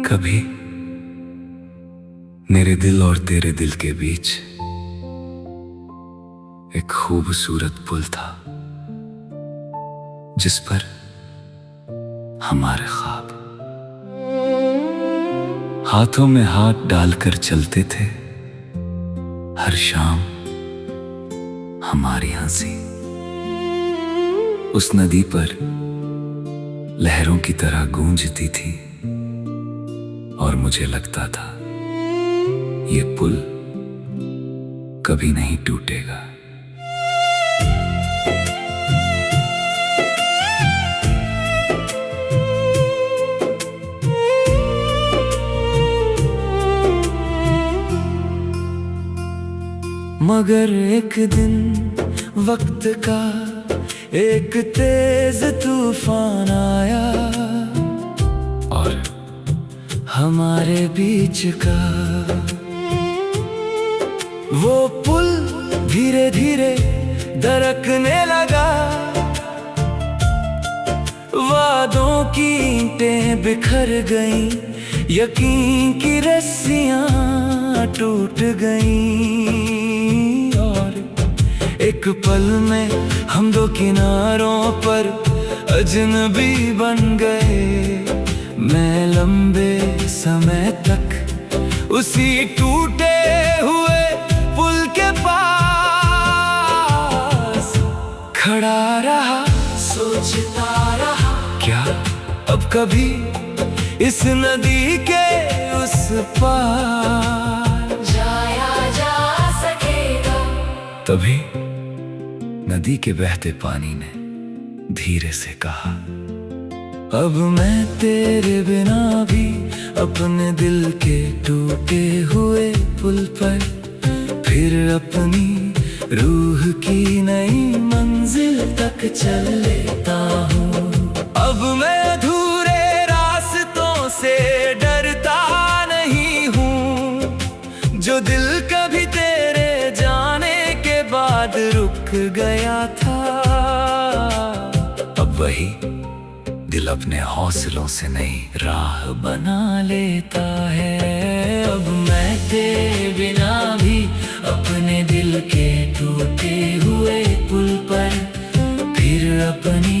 कभी मेरे दिल और तेरे दिल के बीच एक खूबसूरत पुल था, जिस पर हमारे ख्वाब हाथों में हाथ डालकर चलते थे। हर शाम हमारी हंसी उस नदी पर लहरों की तरह गूंजती थी, और मुझे लगता था ये पुल कभी नहीं टूटेगा। मगर एक दिन वक्त का एक तेज तूफान आया, और हमारे बीच का वो पुल धीरे धीरे दरकने लगा। वादों की ईंटें बिखर गईं, यकीन की रस्सियां टूट गईं, और एक पल में हम दो किनारों पर अजनबी बन गए। मैं लंबे समय तक उसी टूटे हुए पुल के पास खड़ा रहा, सोचता रहा, क्या अब कभी इस नदी के उस पार जाया जा सकेगा। तभी नदी के बहते पानी ने धीरे से कहा, अब मैं तेरे बिना भी अपने दिल के टूटे हुए पुल पर फिर अपनी रूह की नई मंजिल तक चल लेता हूँ। अब मैं अधूरे रास्तों से डरता नहीं हूँ, जो दिल कभी तेरे जाने के बाद रुक गया था। अब वही दिल अपने हौसलों से नई राह बना लेता है। अब मैं तेरे बिना भी अपने दिल के टूटे हुए पुल पर फिर अपनी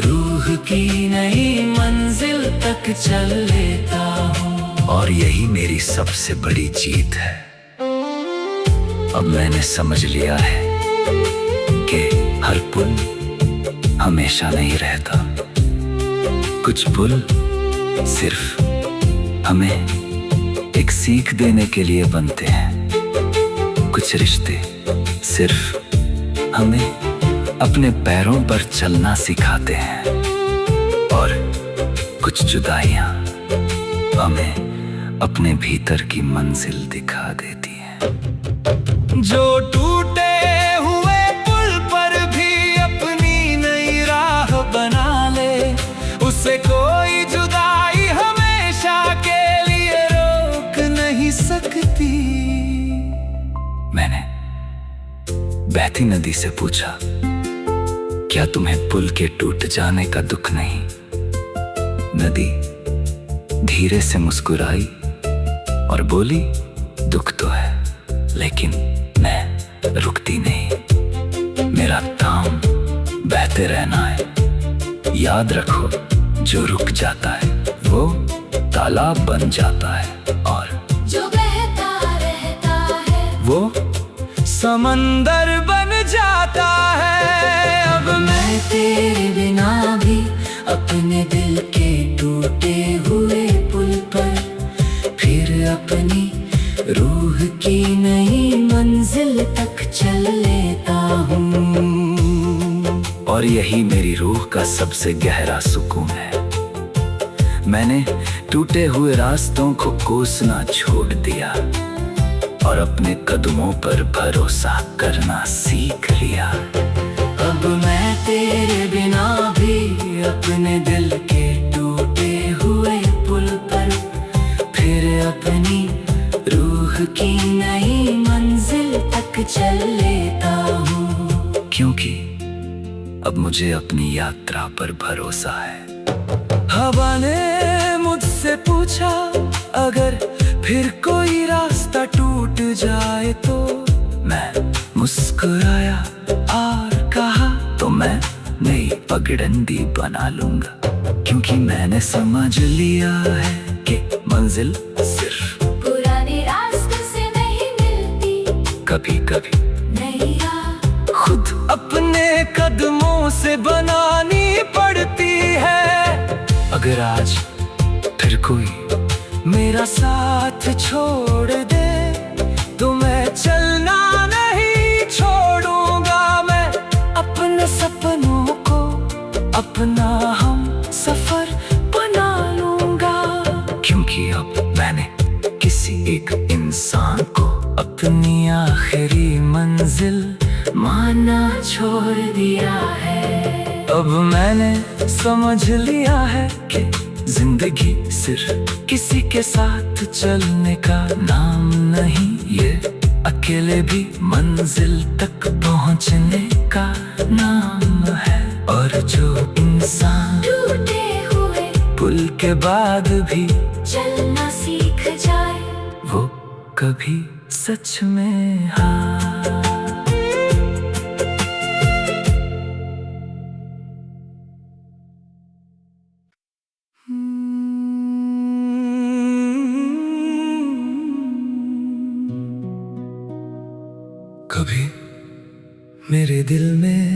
रूह की नई मंजिल तक चल लेता हूँ। और यही मेरी सबसे बड़ी जीत है। अब मैंने समझ लिया है कि हर पुल हमेशा नहीं रहता। कुछ पुल सिर्फ हमें एक सीख देने के लिए बनते हैं। कुछ रिश्ते सिर्फ हमें अपने पैरों पर चलना सिखाते हैं, और कुछ जुदाइयां हमें अपने भीतर की मंजिल दिखा देती हैं। जो टूटे हुए पुल पर भी अपनी नई राह बना ले, उसे कोई जुदाई हमेशा के लिए रोक नहीं सकती। मैंने बहती नदी से पूछा, क्या तुम्हें पुल के टूट जाने का दुख नहीं? नदी धीरे से मुस्कुराई और बोली, दुख तो है, लेकिन मैं रुकती नहीं। मेरा काम बहते रहना है। याद रखो, जो रुक जाता है वो तालाब बन जाता है, और जो बहता रहता है वो समंदर बन जाता है। अब मैं तेरे बिना भी अपने दिल के टूटे हुए पुल पर फिर अपनी रूह की नई मंजिल तक चल लेता हूँ। और यही मेरी रूह का सबसे गहरा सुकून है। मैंने टूटे हुए रास्तों को कोसना छोड़ दिया और अपने कदमों पर भरोसा करना सीख लिया। अब मैं तेरे बिना भी अपने दिल के टूटे हुए पुल पर फिर अपनी रूह की नई मंजिल तक चल लेता हूँ। क्योंकि अब मुझे अपनी यात्रा पर भरोसा है। हवा ने मुझसे पूछा, अगर फिर कोई रास्ता टूट जाए तो। मैं मुस्कुराया और कहा, तो मैं नई पगडंडी बना लूंगा, क्योंकि मैंने समझ लिया है कि मंजिल सिर्फ पुराने रास्ते से नहीं मिलती, कभी कभी नैया खुद अपने कदमों से बनानी पड़ती है। अगर आज फिर कोई मेरा साथ छोड़ दे तो मैं चलना नहीं छोड़ूंगा। मैं अपने सपनों को अपना हम सफर बना लूंगा, क्योंकि अब मैंने किसी एक इंसान को अपनी आखिरी मंजिल माना छोड़ दिया है। अब मैंने समझ लिया है कि जिंदगी सिर्फ किसी के साथ चलने का नाम नहीं, ये अकेले भी मंजिल तक पहुंचने का नाम है। और जो इंसान टूटे हुए पुल के बाद भी चलना सीख जाए, वो कभी सच में हार कभी मेरे दिल में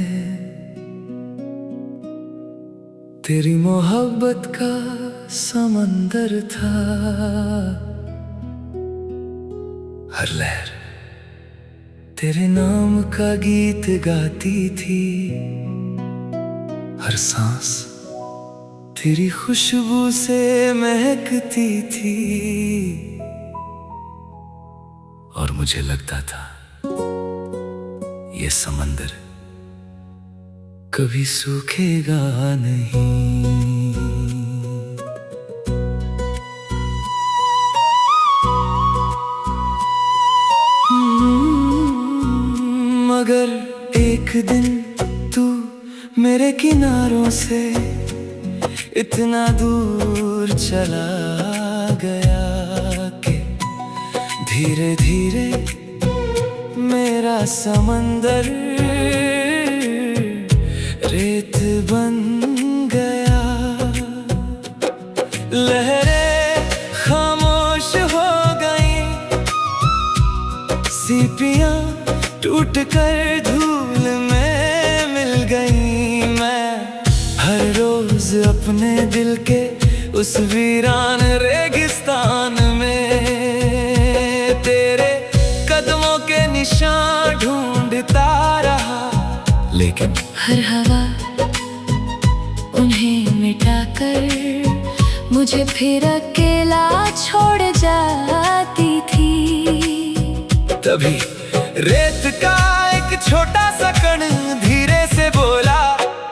तेरी मोहब्बत का समंदर था। हर लहर तेरे नाम का गीत गाती थी, हर सांस तेरी खुशबू से महकती थी। और मुझे लगता था ये समंदर कभी सूखेगा नहीं। मगर एक दिन तू मेरे किनारों से इतना दूर चला गया कि धीरे धीरे मेरा समंदर रेत बन गया। लहरें खामोश हो गईं, सीपियां टूट कर धूल में मिल गई। मैं हर रोज अपने दिल के उस वीरान रेगिस्तान में तेरे कदमों के निशान ढूंढता रहा, लेकिन हर हवा उन्हें मिटाकर मुझे फिर अकेला छोड़ जाती थी। तभी रेत का एक छोटा सा कण धीरे से बोला,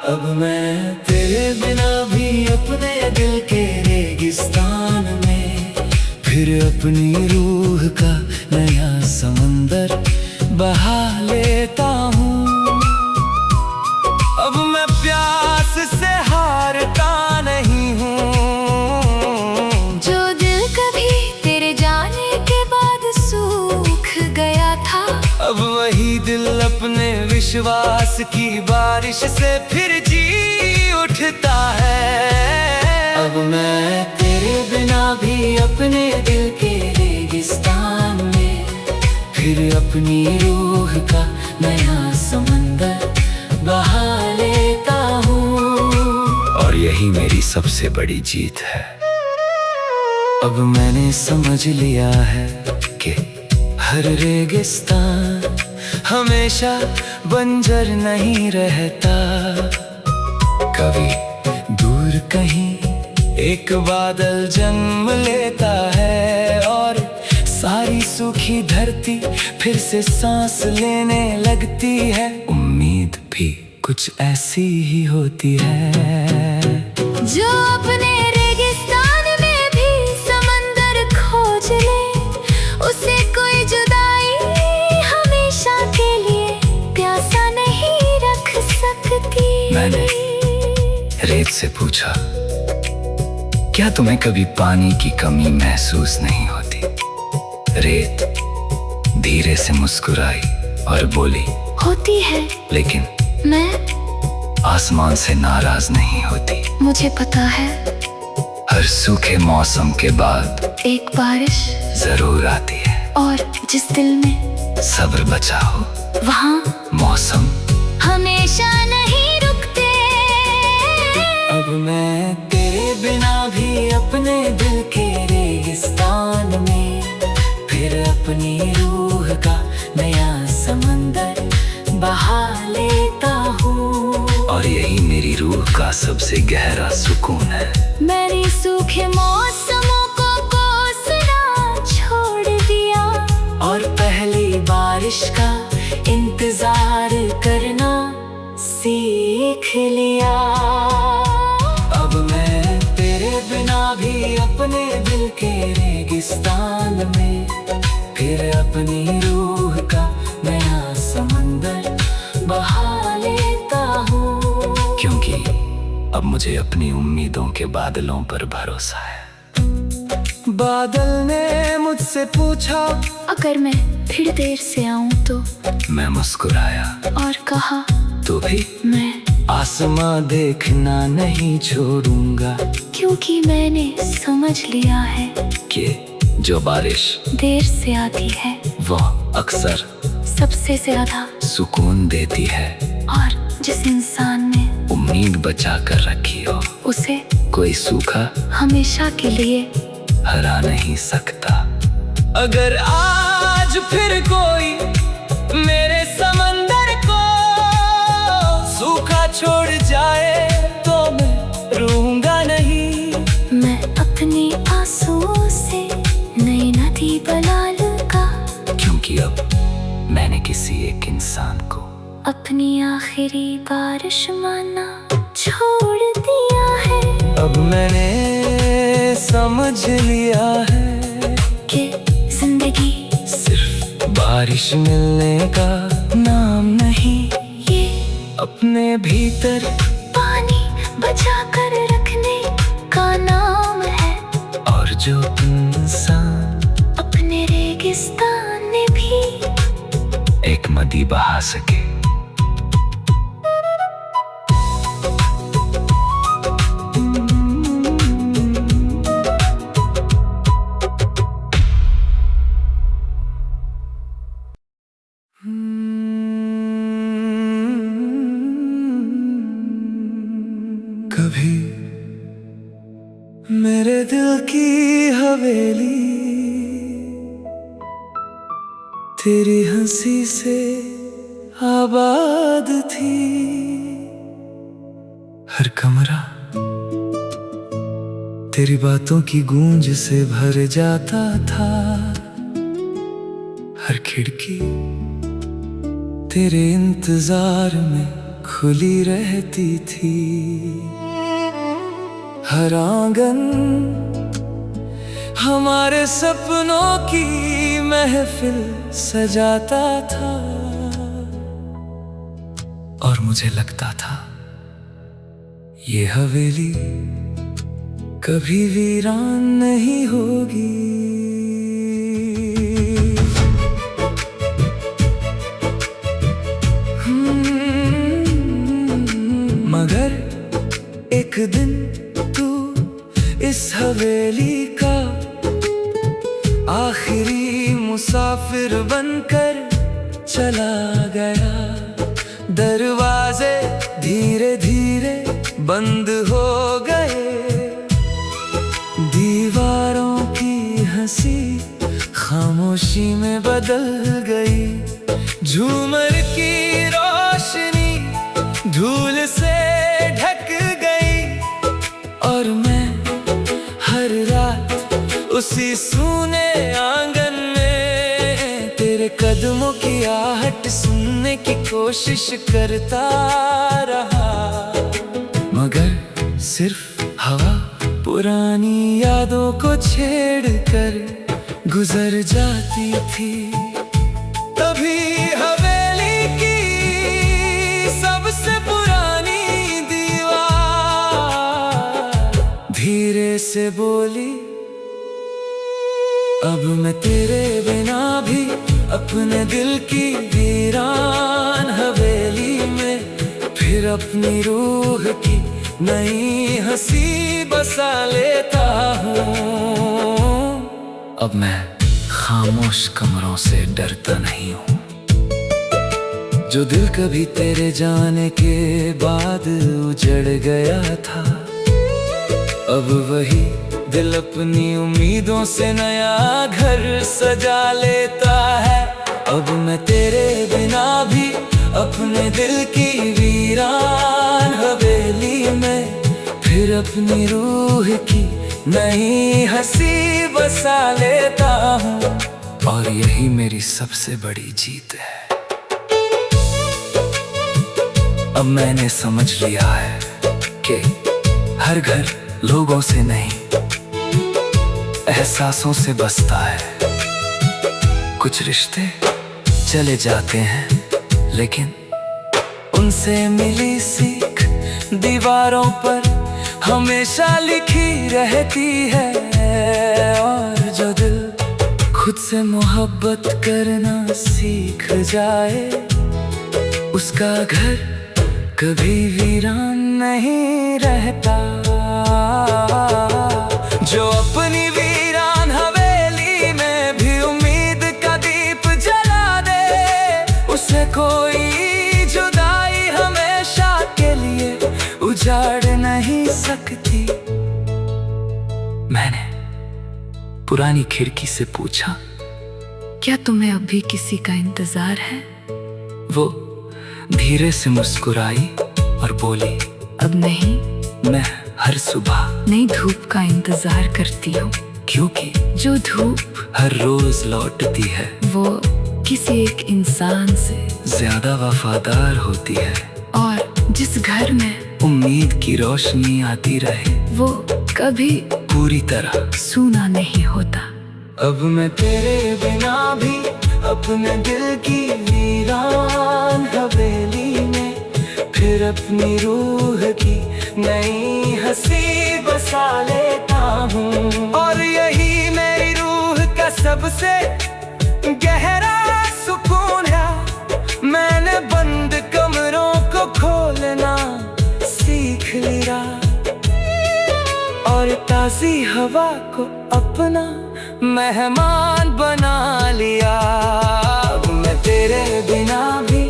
अब मैं तेरे बिना भी अपने दिल के रेगिस्तान में फिर अपनी रूह का नया समंदर बहा लेता हूँ। अब मैं प्यास से हारता नहीं हूँ। जो दिल कभी तेरे जाने के बाद सूख गया था, अब वही दिल अपने विश्वास की बारिश से फिर जी उठता है। अब मैं तेरे बिना भी अपने दिल के रेगिस्तान में फिर अपनी रूह का नया समंदर बहा लेता हूँ। और यही मेरी सबसे बड़ी जीत है। अब मैंने समझ लिया है कि हर रेगिस्तान हमेशा बंजर नहीं रहता। कभी दूर कहीं एक बादल जन्म लेता है और सारी सूखी धरती फिर से सांस लेने लगती है। उम्मीद भी कुछ ऐसी ही होती है। जो अपने रेगिस्तान में भी समंदर खोज ले, उसे कोई जुदाई हमेशा के लिए प्यासा नहीं रख सकती। रेत से पूछा, क्या तुम्हें कभी पानी की कमी महसूस नहीं होती? रेत धीरे से मुस्कुराई और बोली, होती है, लेकिन मैं आसमान से नाराज नहीं होती। मुझे पता है, हर सूखे मौसम के बाद एक बारिश जरूर आती है, और जिस दिल में सब्र बचा हो वहाँ मौसम हमेशा नहीं रुकते। अब मैं तेरे बिना भी अपने दिल के रेगिस्तान में, फिर अपनी रूह का नया समंदर बहा लेता हूँ। और यही मेरी रूह का सबसे गहरा सुकून है। मैंने सूखे मौसमों को कोसना छोड़ दिया, और पहली बारिश का इंतजार करना सीख लिया। अब मैं तेरे बिना भी अपने दिल के रेगिस्तान में, फिर अपनी रूह का नया समंदर बहा लेता हूँ। क्योंकि अब मुझे अपनी उम्मीदों के बादलों पर भरोसा है। बादल ने मुझसे पूछा, अगर मैं फिर देर से आऊं तो? मैं मुस्कुराया और कहा, तो भी मैं आसमां देखना नहीं छोड़ूंगा। क्योंकि मैंने समझ लिया है कि जो बारिश देर से आती है वो अक्सर सबसे ज्यादा सुकून देती है। और जिस इंसान ने उम्मीद बचा कर रखी हो, उसे कोई सूखा हमेशा के लिए हरा नहीं सकता। अगर आज फिर कोई मेरे समंदर को सूखा छोड़ जाए तो मैं रोऊंगा नहीं। मैं अपनी आंसुओं से नई नदी बना लूंगा। क्योंकि अब मैंने किसी एक इंसान को अपनी आखिरी बारिश माना छोड़ दिया है। अब मैंने समझ लिया है कि जिंदगी सिर्फ बारिश मिलने का नाम नहीं, ये अपने भीतर पानी बचा कर रखने का नाम है। और जो इंसान अपने रेगिस्तान में भी एक नदी बहा सके। कभी मेरे दिल की हवेली तेरी हंसी से आबाद थी। हर कमरा तेरी बातों की गूंज से भर जाता था। हर खिड़की तेरे इंतजार में खुली रहती थी। हर आंगन हमारे सपनों की महफिल सजाता था। और मुझे लगता था ये हवेली कभी वीरान नहीं होगी। मगर एक दिन तू इस हवेली का आखिरी मुसाफिर बनकर चला गया। दरवाजे धीरे धीरे बंद हो गए। दीवारों की हंसी खामोशी में बदल गई। झूमर की रोशनी धूल से ढक गई। और मैं हर रात उसी सूने आंगन में तेरे कदमों की आहट सुनने की कोशिश करता रहा। मगर सिर्फ हवा पुरानी यादों को छेड़कर गुजर जाती थी। तभी हवेली की सबसे पुरानी दीवार से बोली, अब मैं तेरे बिना भी अपने दिल की वीरान हवेली में फिर अपनी रूह की नई हंसी बसा लेता हूँ। अब मैं खामोश कमरों से डरता नहीं हूँ। जो दिल कभी तेरे जाने के बाद उजड़ गया था, अब वही दिल अपनी उम्मीदों से नया घर सजा लेता है। अब मैं तेरे बिना भी अपने दिल की वीरान हवेली में फिर अपनी रूह की नई हंसी बसा लेता हूँ। और यही मेरी सबसे बड़ी जीत है। अब मैंने समझ लिया है कि हर घर लोगों से नहीं, एहसासों से बसता है। कुछ रिश्ते चले जाते हैं, लेकिन उनसे मिली सीख दीवारों पर हमेशा लिखी रहती है। और जो दिल खुद से मोहब्बत करना सीख जाए, उसका घर कभी वीरान नहीं रहता। जो अपनी वीरान हवेली में भी उम्मीद का दीप जला दे, उसे कोई जुदाई हमेशा के लिए उजाड़ नहीं सकती। मैंने पुरानी खिड़की से पूछा, क्या तुम्हें अभी किसी का इंतजार है? वो धीरे से मुस्कुराई और बोली, अब नहीं, मैं हर सुबह नई धूप का इंतजार करती हूँ। क्योंकि जो धूप हर रोज लौटती है, वो किसी एक इंसान से ज्यादा वफादार होती है। और जिस घर में उम्मीद की रोशनी आती रहे, वो कभी पूरी तरह सूना नहीं होता। अब मैं तेरे बिना भी अपने दिल की वीरान हवेली में फिर अपनी रूह की नई हंसी बसा लेता हूँ। और यही मेरी रूह का सबसे गहरा सुकून है। मैंने बंद कमरों को खोलना सीख लिया और ताज़ी हवा को अपना मेहमान बना लिया। अब मैं तेरे बिना भी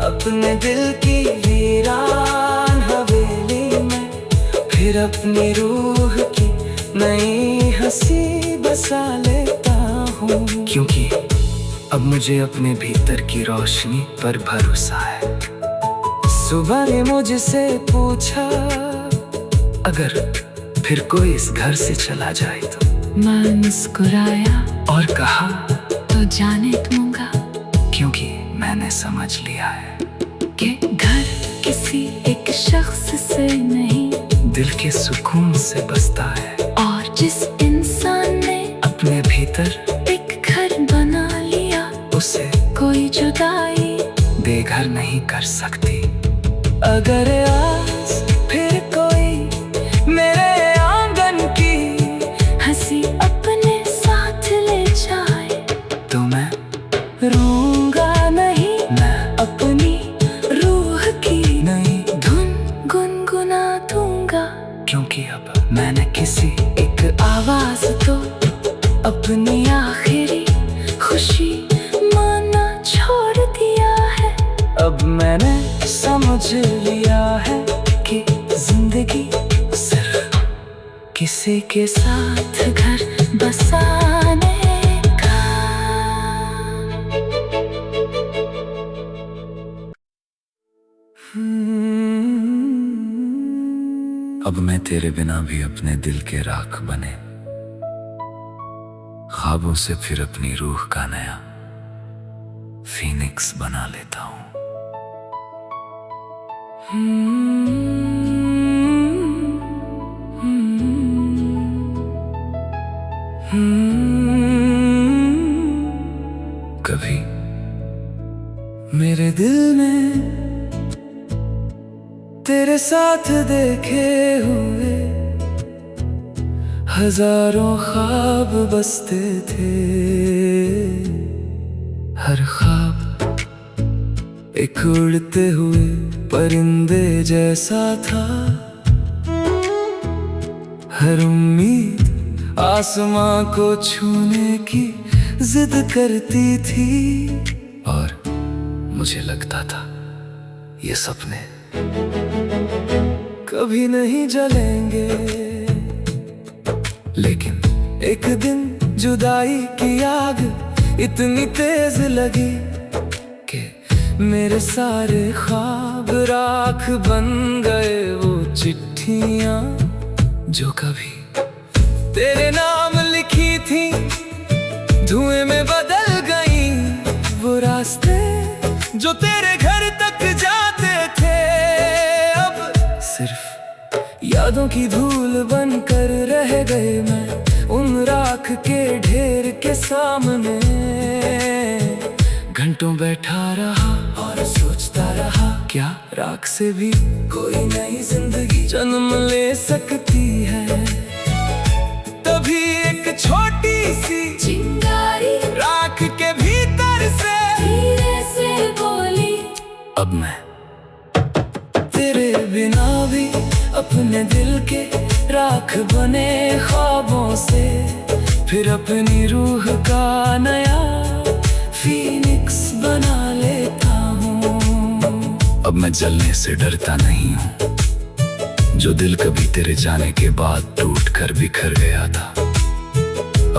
अपने दिल की वीरान हवेली में फिर अपनी रूह की नई हंसी बसा लेता हूँ। क्योंकि अब मुझे अपने भीतर की रोशनी पर भरोसा है। सुबह ने मुझसे पूछा, अगर फिर कोई इस घर से चला जाए तो? मैं मुस्कुराया और कहा, तो जाने दूंगा, क्योंकि मैंने समझ लिया है कि घर किसी एक शख्स से नहीं, दिल के सुकून से बसता है। और जिस इंसान ने अपने भीतर एक घर बना लिया, उसे कोई जुदाई बेघर नहीं कर सकती। अगर आज फिर कोई मेरे आंगन की हंसी अपने साथ ले जाए, तो मैं रोऊंगा नहीं, मैं अपनी रूह की नहीं धुन गुनगुना दूंगा। क्योंकि अब मैंने किसी एक आवाज तो अपनी आखिरी खुशी माना छोड़ दिया है। अब मैंने समझ लिया है कि जिंदगी सिर्फ किसी के साथ घर बसाने का। अब मैं तेरे बिना भी अपने दिल के राख बने ख्वाबों से फिर अपनी रूह का नया फीनिक्स बना लेता हूँ। कभी मेरे दिल में तेरे साथ देखे हुए हजारों ख्वाब बसते थे, हर ख्वाब एक उड़ते हुए परिंदे जैसा था। हर उम्मीद आसमां को छूने की जिद करती थी, और मुझे लगता था ये सपने कभी नहीं जलेंगे। लेकिन एक दिन जुदाई की आग इतनी तेज लगी कि मेरे सारे ख्वाब राख बन गए। वो चिट्ठियां जो कभी तेरे नाम लिखी थी धुएं में बदल गई। वो रास्ते जो तेरे घर तक जाते थे अब सिर्फ यादों की धूल बनकर रह गए। मैं उन राख के ढेर के सामने घंटों बैठा रहा और सोचता रहा, क्या राख से भी कोई नई जिंदगी जन्म ले सकती है। तभी एक छोटी सी चिंगारी राख के भीतर से धीरे से बोली, अब मैं तेरे बिना भी अपने दिल के राख बने ख्वाबों से फिर अपनी रूह का नया फीनिक्स बना लेता हूँ। अब मैं जलने से डरता नहीं हूँ, जो दिल कभी तेरे जाने के बाद टूट कर बिखर गया था।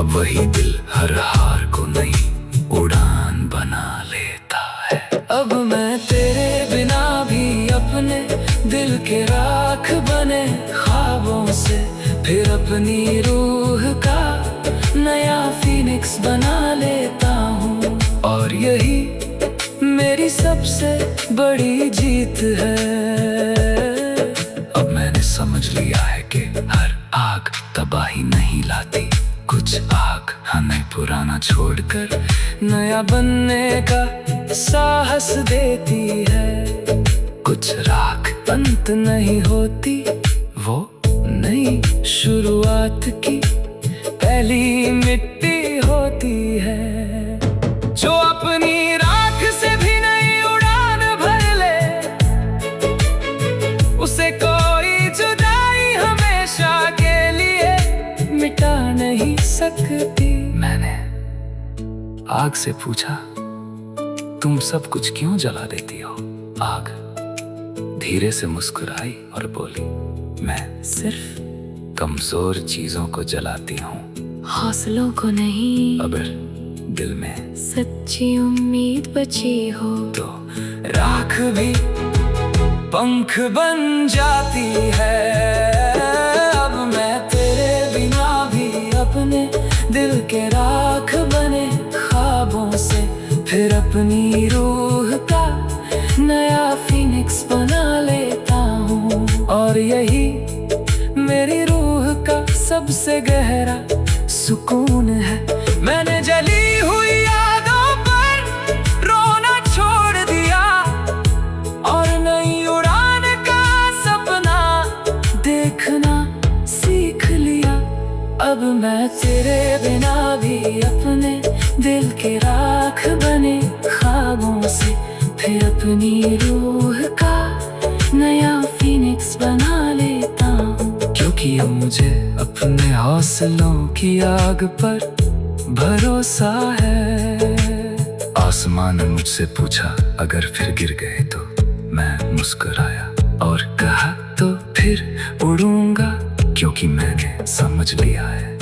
अब वही दिल हर हार को नई उड़ान बना लेता है। अब मैं तेरे बिना भी अपने दिल के राख बने ख्वाबों से फिर अपनी रूह का नया फीनिक्स बना लेता हूँ। और यही मेरी सबसे बड़ी जीत है। अब मैंने समझ लिया है कि हर आग तबाही नहीं लाती, कुछ आग हमें पुराना छोड़कर नया बनने का साहस देती है। कुछ राख अंत नहीं होती, वो नई शुरुआत की पहली मिट्टी होती है। जो अपनी राख से भी नई उड़ान भर ले, उसे कोई जुदाई हमेशा के लिए मिटा नहीं सकती। मैंने आग से पूछा, तुम सब कुछ क्यों जला देती हो? आग धीरे से मुस्कुराई और बोली, मैं सिर्फ कमजोर चीजों को जलाती हूँ, हौसलों को नहीं। अगर दिल में सच्ची उम्मीद बची हो तो राख भी पंख बन जाती है। अब मैं तेरे बिना भी अपने दिल के राख बने ख्वाबों से फिर अपनी रूह का नया फीनिक्स बना लेता हूँ। और यही मेरी रूह का सबसे गहरा सुकून है। मैंने जली हुई यादों पर रोना छोड़ दिया और नई उड़ान का सपना देखना सीख लिया। अब मैं तेरे बिना भी अपने दिल के राख बने ख्वाबों से फिर अपनी रूह का नया फीनिक्स बना लेता हूँ। क्योंकि अब मुझे अपने हौसलों की आग पर भरोसा है। आसमान ने मुझसे पूछा, अगर फिर गिर गए तो? मैं मुस्कुराया और कहा, तो फिर उड़ूंगा, क्योंकि मैंने समझ लिया है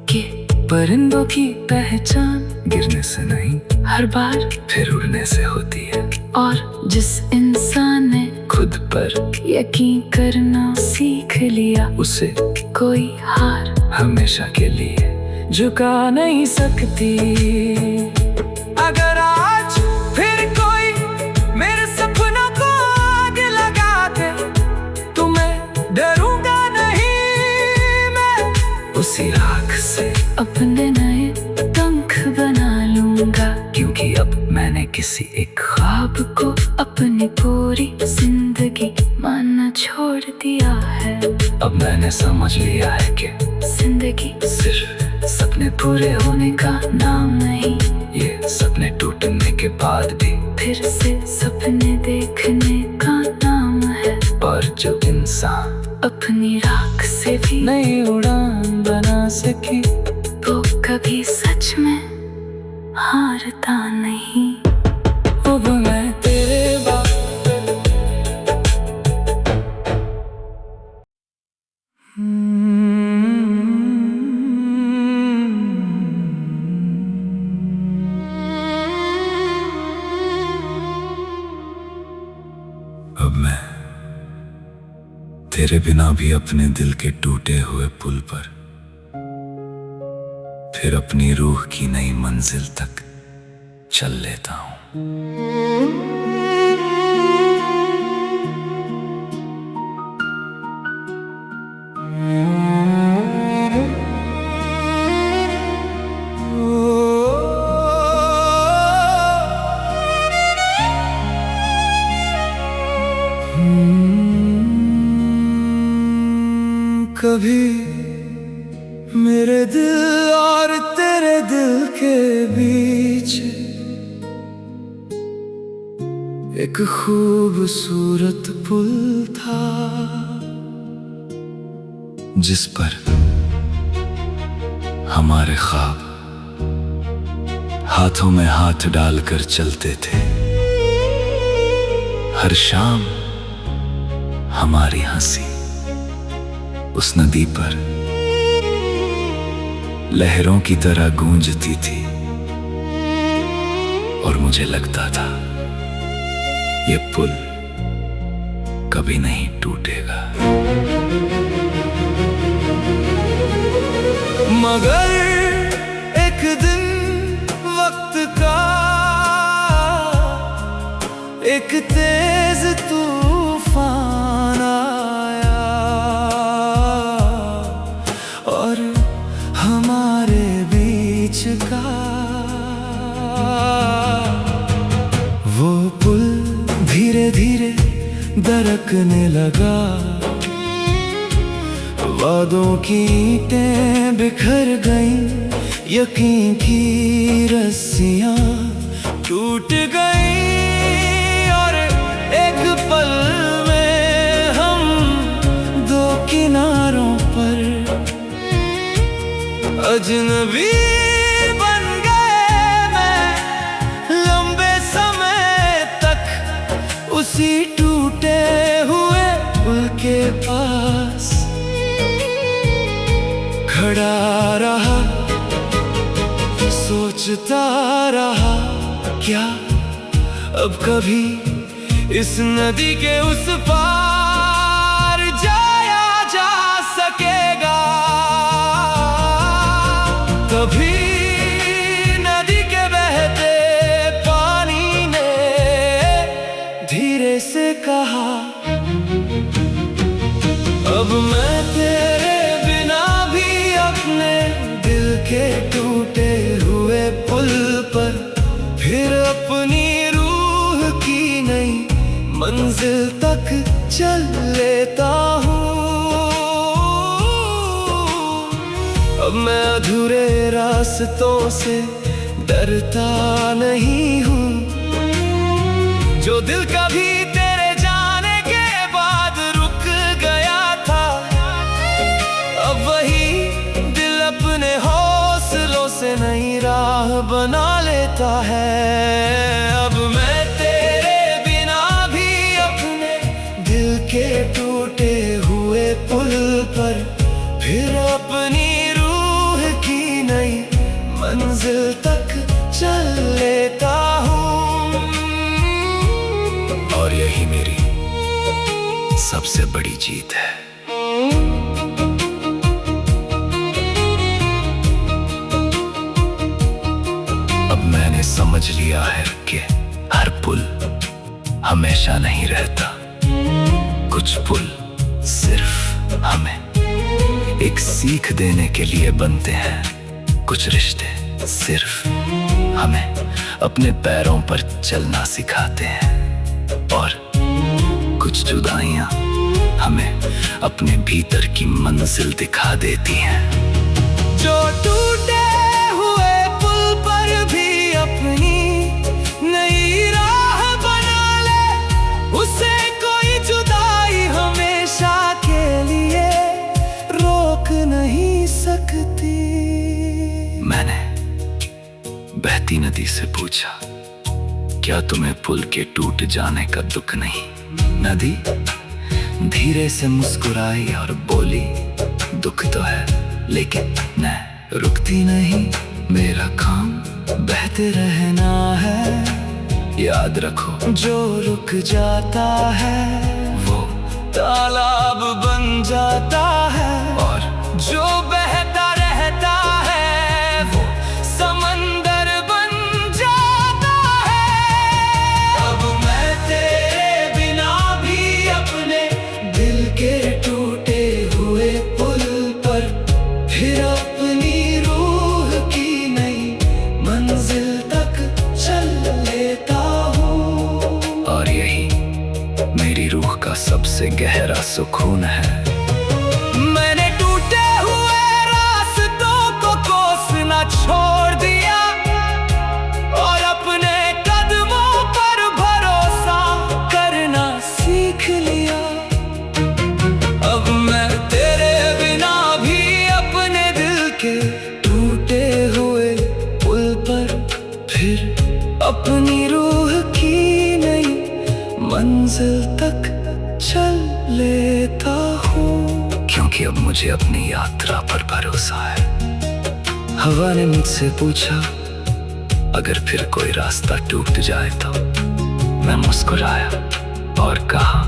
कि परिंदों की पहचान गिरने से नहीं, हर बार फिर उड़ने से होती है। और जिस इंसान ने खुद पर यकीन करना सीख लिया, उसे कोई हार हमेशा के लिए झुका नहीं सकती। अगर आज फिर कोई मेरे सपना को आग लगा दे तो मैं डरूंगा नहीं। मैं उसी राख से अपने नए पंख बना लूंगा, क्योंकि अब मैंने किसी एक ख्वाब को अपनी पूरी जिंदगी मानना छोड़ दिया है। अब मैंने समझ लिया है कि जिंदगी सिर्फ सपने पूरे होने का नाम नहीं, ये सपने टूटने के बाद भी फिर से सपने देखने का नाम है। और जो इंसान अपनी राख से भी नई उड़ान बना सके, वो कभी सच में हारता नहीं। अब मैं तेरे बाप अब मैं तेरे बिना भी अपने दिल के टूटे हुए पुल पर, फिर अपनी रूह की नई मंजिल तक चल लेता हूँ। कभी मेरे दिल और तेरे दिल के बीच एक खूबसूरत पुल था, जिस पर हमारे ख्वाब हाथों में हाथ डालकर चलते थे। हर शाम हमारी हंसी उस नदी पर लहरों की तरह गूंजती थी, और मुझे लगता था ये पुल कभी नहीं टूटेगा। मगर एक दिन वक्त का एक तेज तूफान आया, और हमारे बीच का वो पुल धीरे धीरे दरकने लगा। वादों की ईंटें बिखर गईं, यकीन की रस्सियां टूट गईं, और एक पल में हम दो किनारों पर अजनबी बन गए। मैं लंबे समय तक उसी टूटे हुए पुल के पास खड़ा रहा, सोचता रहा क्या अब कभी इस नदी के उस पार जाया जा सकेगा। तभी नदी के बहते पानी ने धीरे से कहा, अब मैं तेरे बिना भी अपने दिल के टूटे हुए पुल पर फिर अपनी रूह की नई मंजिल तक चल लेता हूँ। अब मैं अधूरे रास्तों से डरता नहीं हूँ, जो दिल कभी तेरे जाने के बाद रुक गया था, अब वही दिल अपने हौसलों से नई राह बना लेता है। अब मैं तेरे बिना भी अपने दिल के टूटे हुए पुल पर फिर अपनी रूह की नई मंजिल तक चल लेता हूँ, और यही मेरी सबसे बड़ी जीत है। अब मैंने समझ लिया है कि हर पुल हमेशा नहीं रहता। कुछ पुल सिर्फ हमें एक सीख देने के लिए बनते हैं, कुछ रिश्ते सिर्फ हमें अपने पैरों पर चलना सिखाते हैं, और कुछ जुदाइयां हमें अपने भीतर की मंजिल दिखा देती हैं। जो टूटे हुए पुल पर भी अपनी नई राह बना ले, उसे कोई जुदाई हमेशा के लिए रोक नहीं सकती। मैंने बहती नदी से पूछा, क्या तुम्हें पुल के टूट जाने का दुख नहीं? नदी धीरे से मुस्कुराई और बोली, दुख तो है लेकिन मैं रुकती नहीं। मेरा काम बहते रहना है। याद रखो, जो रुक जाता है वो तालाब बन जाता है, और जो बहता रहता है वो समंदर बन जाता है। अब मैं तेरे बिना भी अपने दिल के टूटे हुए पुल पर फिर अपनी रूह की नई मंजिल तक चल लेता हूँ। और यही मेरी रूह का सबसे गहरा सुकून है। मैंने टूटे हुए रास्तों को कोसना छोड़ दिया और अपने कदमों पर भरोसा करना सीख लिया। अब मैं तेरे बिना भी अपने दिल के टूटे हुए पुल पर फिर अपनी रूह की नई मंजिल तक चल लेता हूँ। क्योंकि अब मुझे अपनी यात्रा पर भरोसा है। हवा ने मुझसे पूछा, अगर फिर कोई रास्ता टूट जाए तो? मैं मुस्कुराया और कहा,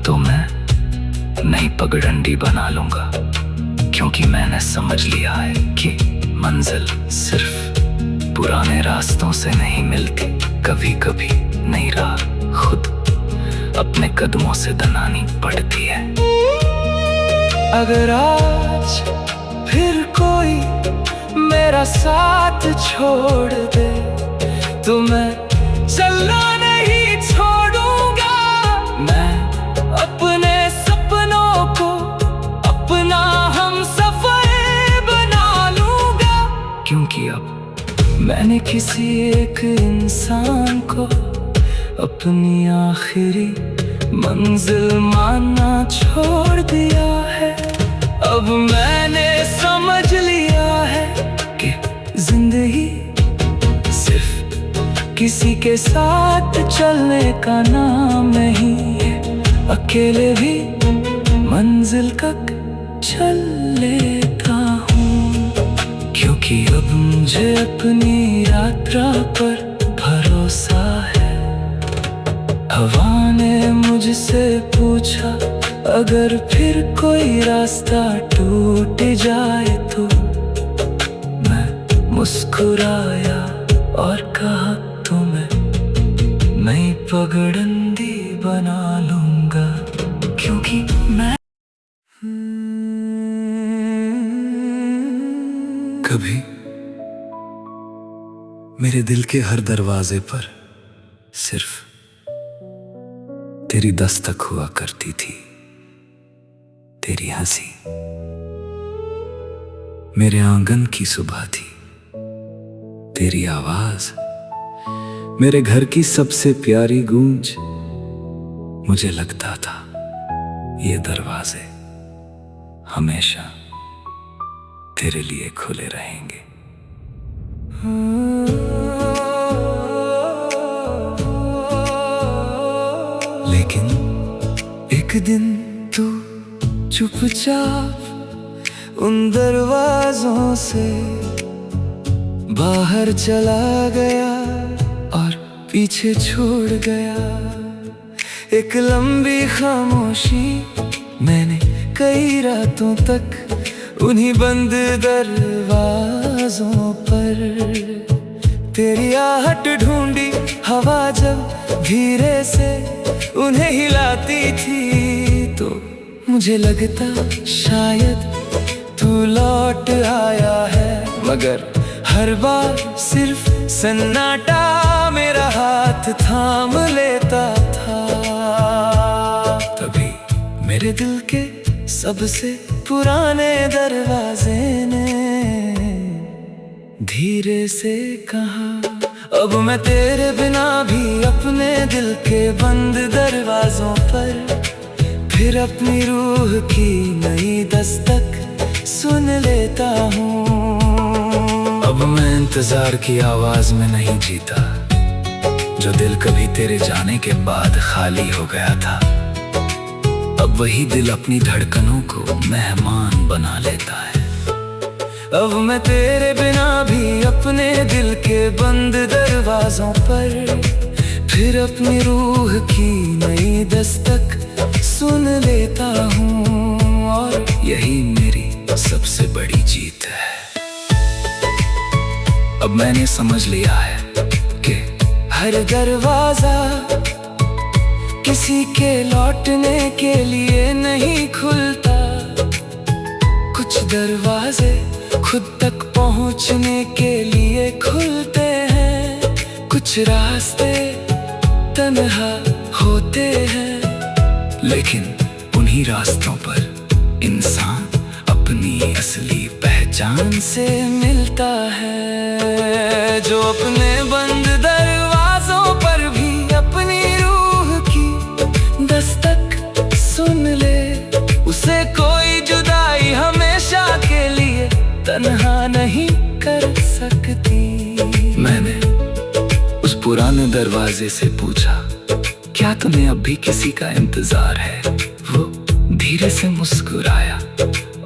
तो मैं नई पगडंडी बना लूंगा। क्योंकि मैंने समझ लिया है कि मंजिल सिर्फ पुराने रास्तों से नहीं मिलती। कभी कभी नई राह खुद अपने कदमों से बनानी पड़ती है। अगर आज फिर कोई मेरा साथ छोड़ दे तो मैं चलना नहीं छोड़ूंगा। मैं अपने सपनों को अपना हमसफर बना लूंगा। क्योंकि अब मैंने किसी एक इंसान को अपनी आखिरी मंजिल मानना छोड़ दिया है। अब मैंने समझ लिया है कि जिंदगी सिर्फ किसी के साथ चलने का नाम नहीं है। अकेले भी मंजिल तक चल लेता हूँ। क्योंकि अब मुझे अपनी यात्रा पर भरोसा है। हवा ने मुझसे पूछा, अगर फिर कोई रास्ता टूट जाए तो? मैं मुस्कुराया और कहा, तो मैं नई पगडंडी बना लूंगा। क्योंकि मैं कभी मेरे दिल के हर दरवाजे पर सिर्फ तेरी दस्तक हुआ करती थी। तेरी हंसी मेरे आंगन की सुबह थी। तेरी आवाज मेरे घर की सबसे प्यारी गूंज। मुझे लगता था ये दरवाजे हमेशा तेरे लिए खुले रहेंगे। लेकिन एक दिन तू चुपचाप उन दरवाजों से बाहर चला गया और पीछे छोड़ गया एक लंबी खामोशी। मैंने कई रातों तक उन्हीं बंद दरवाजों पर तेरी आहट ढूंढी। हवा जब धीरे से उन्हें हिलाती थी तो मुझे लगता शायद तू लौट आया है, मगर हर बार सिर्फ सन्नाटा मेरा हाथ थाम लेता था। तभी मेरे दिल के सबसे पुराने दरवाजे ने धीरे से कहा, अब मैं तेरे बिना भी अपने दिल के बंद दरवाजों पर फिर अपनी रूह की नई दस्तक सुन लेता हूँ। अब मैं इंतजार की आवाज में नहीं जीता, जो दिल कभी तेरे जाने के बाद खाली हो गया था। अब वही दिल अपनी धड़कनों को मेहमान बना लेता है। अब मैं तेरे बिना भी अपने दिल के बंद दरवाजों पर फिर अपनी रूह की नई दस्तक सुन लेता हूँ। और यही मेरी सबसे बड़ी जीत है। अब मैंने समझ लिया है कि हर दरवाजा किसी के लौटने के लिए नहीं खुलता। कुछ दरवाजे खुद तक पहुंचने के लिए खुलते हैं, कुछ रास्ते तन्हा होते हैं, लेकिन उन्हीं रास्तों पर इंसान अपनी असली पहचान से मिलता है। जो अपने बंद दरवाजों पर भी अपनी रूह की दस्तक सुन ले, उसे कोई जुदाई हमेशा के लिए तन्हा नहीं कर सकती। मैंने उस पुराने दरवाजे से पूछा, क्या तुम्हें अब भी किसी का इंतजार है? वो धीरे से मुस्कुराया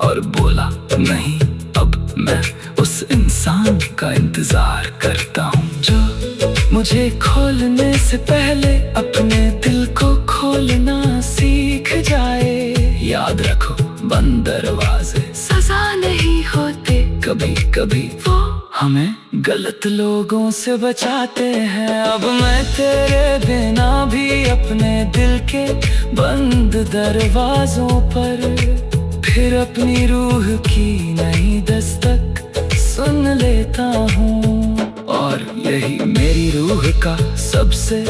और बोला, नहीं, अब मैं उस इंसान का इंतजार करता हूँ जो मुझे खोलने से पहले अपने दिल को खोलना सीख जाए। याद रखो, बंद दरवाजे सजा नहीं होते, कभी कभी वो हमें गलत लोगों से बचाते हैं। अब मैं तेरे बिना भी अपने दिल के बंद दरवाजों पर फिर अपनी रूह की नई दस्तक सुन लेता हूँ। और यही मेरी रूह का सबसे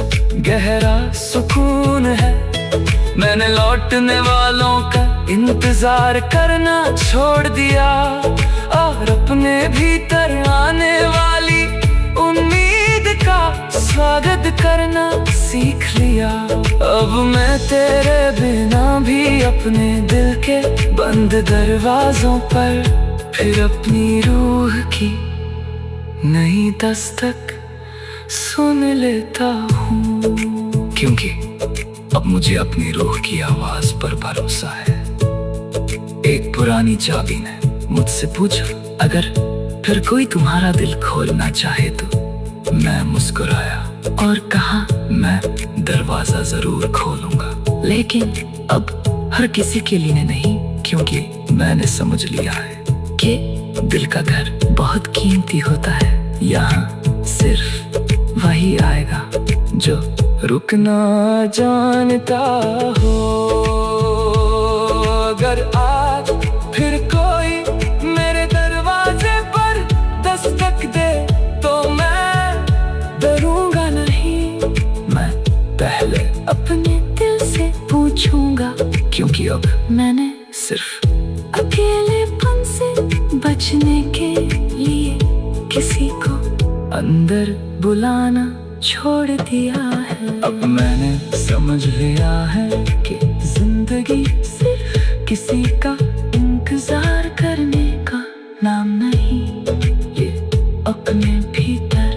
गहरा सुकून है। मैंने लौटने वालों का इंतजार करना छोड़ दिया और अपने भीतर आने वाली उम्मीद का स्वागत करना सीख लिया। अब मैं तेरे बिना भी अपने दिल के बंद दरवाजों पर फिर अपनी रूह की नई दस्तक सुन लेता हूँ, क्योंकि अब मुझे अपनी रूह की आवाज पर भरोसा है। एक पुरानी चाबी ने मुझसे पूछा, अगर फिर कोई तुम्हारा दिल खोलना चाहे तो। मैं मुस्कुराया और कहा, मैं दरवाजा जरूर खोलूंगा, लेकिन अब हर किसी के लिए नहीं, क्योंकि मैंने समझ लिया है कि दिल का घर बहुत कीमती होता है। यहाँ सिर्फ वही आएगा जो रुकना जानता हो। अगर आज फिर कोई मेरे दरवाजे पर दस्तक दे तो मैं डरूंगा नहीं। मैं पहले अपने दिल से पूछूंगा, क्योंकि अब मैंने सिर्फ अकेलेपन से बचने के लिए किसी को अंदर बुलाना छोड़ दिया है। अब मैंने समझ लिया है कि जिंदगी सिर्फ किसी का इंतजार करने का नाम नहीं, ये अपने भीतर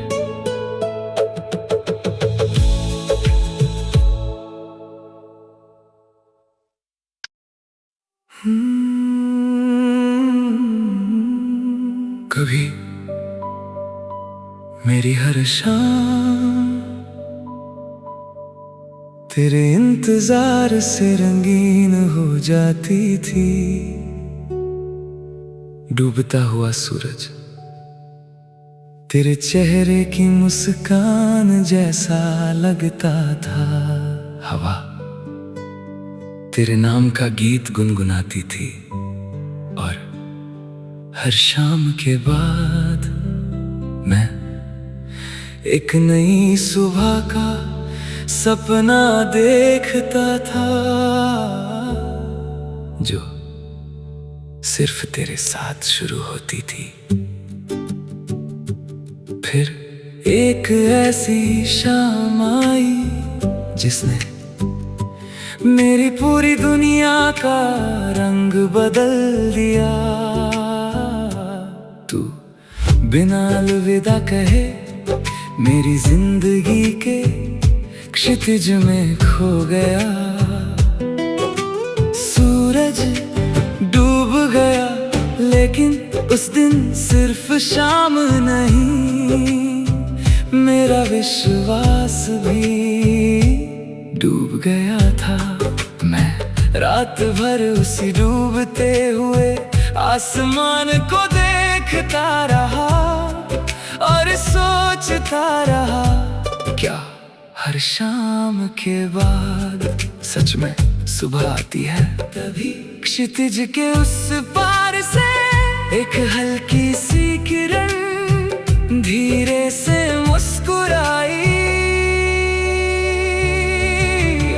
कभी मेरी हर शाम तेरे इंतजार से रंगीन हो जाती थी। डूबता हुआ सूरज तेरे चेहरे की मुस्कान जैसा लगता था। हवा तेरे नाम का गीत गुनगुनाती थी, और हर शाम के बाद मैं एक नई सुबह का सपना देखता था, जो सिर्फ तेरे साथ शुरू होती थी। फिर एक ऐसी शाम आई जिसने मेरी पूरी दुनिया का रंग बदल दिया। तू बिना अलविदा कहे मेरी जिंदगी के क्षितिज में खो गया। सूरज डूब गया लेकिन उस दिन सिर्फ शाम नहीं, मेरा विश्वास भी डूब गया था। मैं रात भर उसी डूबते हुए आसमान को देखता रहा और सोचता रहा, क्या हर शाम के बाद सच में सुबह आती है? तभी क्षितिज के उस पार से एक हल्की सी किरण धीरे से मुस्कुराई।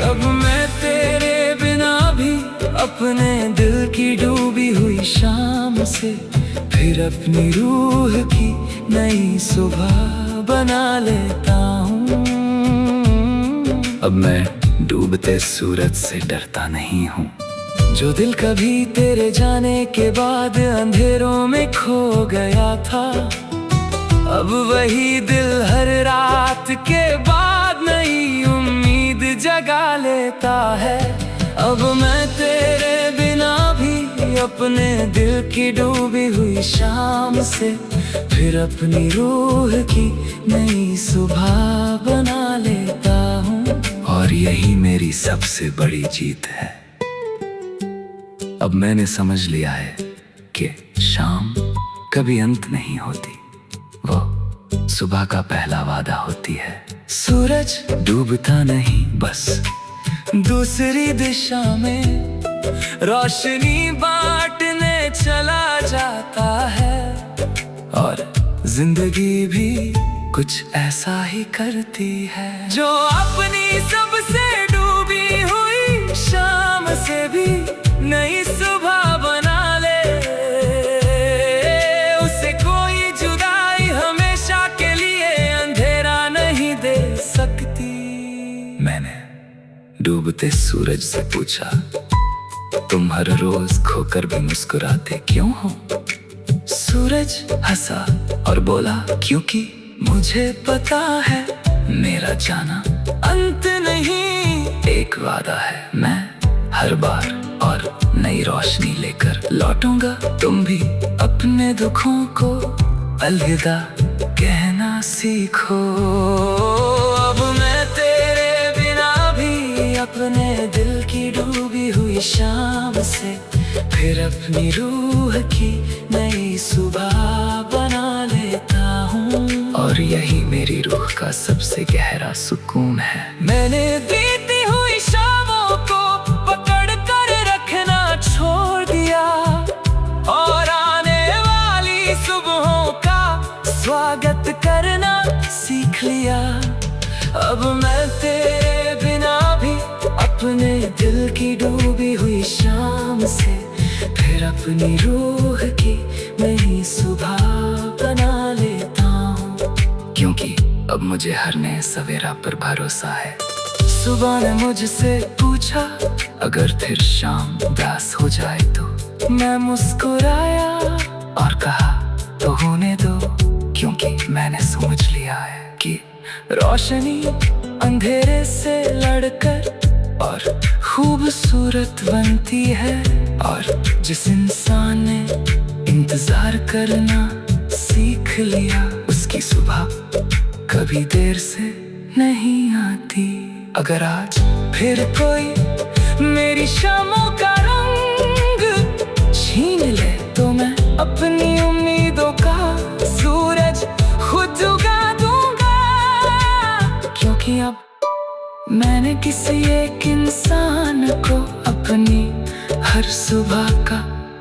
अब मैं तेरे बिना भी अपने दिल की डूबी हुई शाम से फिर अपनी रूह की नई सुबह बना लेता हूँ। अब मैं डूबते सूरज से डरता नहीं हूँ। जो दिल कभी तेरे जाने के बाद अंधेरों में खो गया था, अब वही दिल हर रात के बाद नई उम्मीद जगा लेता है। अब मैं तेरे बिना भी अपने दिल की डूबी हुई शाम से फिर अपनी रूह की नई सुबह बना लेता हूँ। और यही मेरी सबसे बड़ी जीत है। अब मैंने समझ लिया है कि शाम कभी अंत नहीं होती, वो सुबह का पहला वादा होती है। सूरज डूबता नहीं, बस दूसरी दिशा में रोशनी बांटने चला जाता है। और जिंदगी भी कुछ ऐसा ही करती है, जो अपनी सबसे डूबी हुई शाम से भी नई सुबह बना ले। उसे कोई जुदाई हमेशा के लिए अंधेरा नहीं दे सकती। मैंने डूबते सूरज से पूछा, तुम हर रोज खोकर भी मुस्कुराते क्यों हो? सूरज हंसा और बोला, क्योंकि मुझे पता है मेरा जाना अंत नहीं, एक वादा है। मैं हर बार और नई रोशनी लेकर लौटूंगा। तुम भी अपने दुखों को अलविदा कहना सीखो। अब मैं तेरे बिना भी अपने दिल की डूबी हुई शाम से फिर अपनी रूह की नई सुबह बना लेता हूँ। और यही मेरी रूह का सबसे गहरा सुकून है। मैंने बीती हुई शामों को पकड़ कर रखना छोड़ दिया और आने वाली सुबहों का स्वागत करना सीख लिया। अब मैं तेरे बिना भी अपने दिल की डूबी हुई शाम से फिर अपनी रूह की नई सुबह बना लेता हूँ। क्योंकि अब मुझे हर नए सवेरा पर भरोसा है। सुबह ने मुझसे पूछा, अगर फिर शाम उदास हो जाए तो? मैं मुस्कुराया और कहा, तो होने दो, क्योंकि मैंने समझ लिया है कि रोशनी अंधेरे से लड़कर और खूबसूरत बनती है। और जिस इंसान ने इंतजार करना सीख लिया, उसकी सुबह कभी देर से नहीं आती। अगर आज फिर कोई मेरी शामों का रंग छीन ले, तो मैं अपनी उम्मीदों का सूरज खुद उगा दूंगा। क्योंकि अब मैंने किसी एक इंसान को अपनी हर सुबह का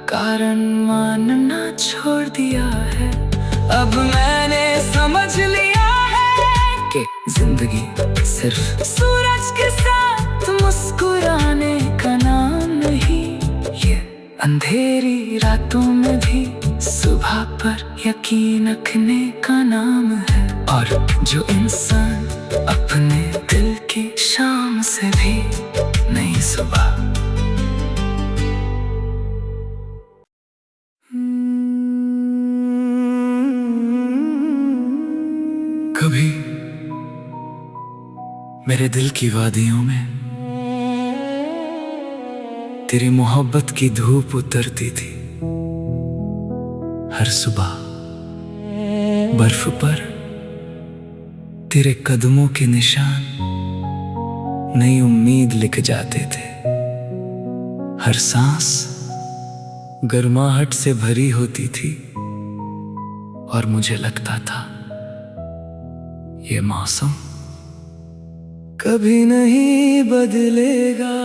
कारण मानना छोड़ दिया है। अब मैंने समझ लिया है कि जिंदगी सिर्फ सूरज के साथ मुस्कुराने का नाम नहीं, ये अंधेरी रातों में भी सुबह पर यकीन रखने का नाम है। और जो इंसान अपने दिल की शाम से भी नई सुबह। कभी मेरे दिल की वादियों में तेरी मोहब्बत की धूप उतरती थी। हर सुबह बर्फ पर तेरे कदमों के निशान नई उम्मीद लिख जाते थे। हर सांस गर्माहट से भरी होती थी और मुझे लगता था ये मौसम कभी नहीं बदलेगा।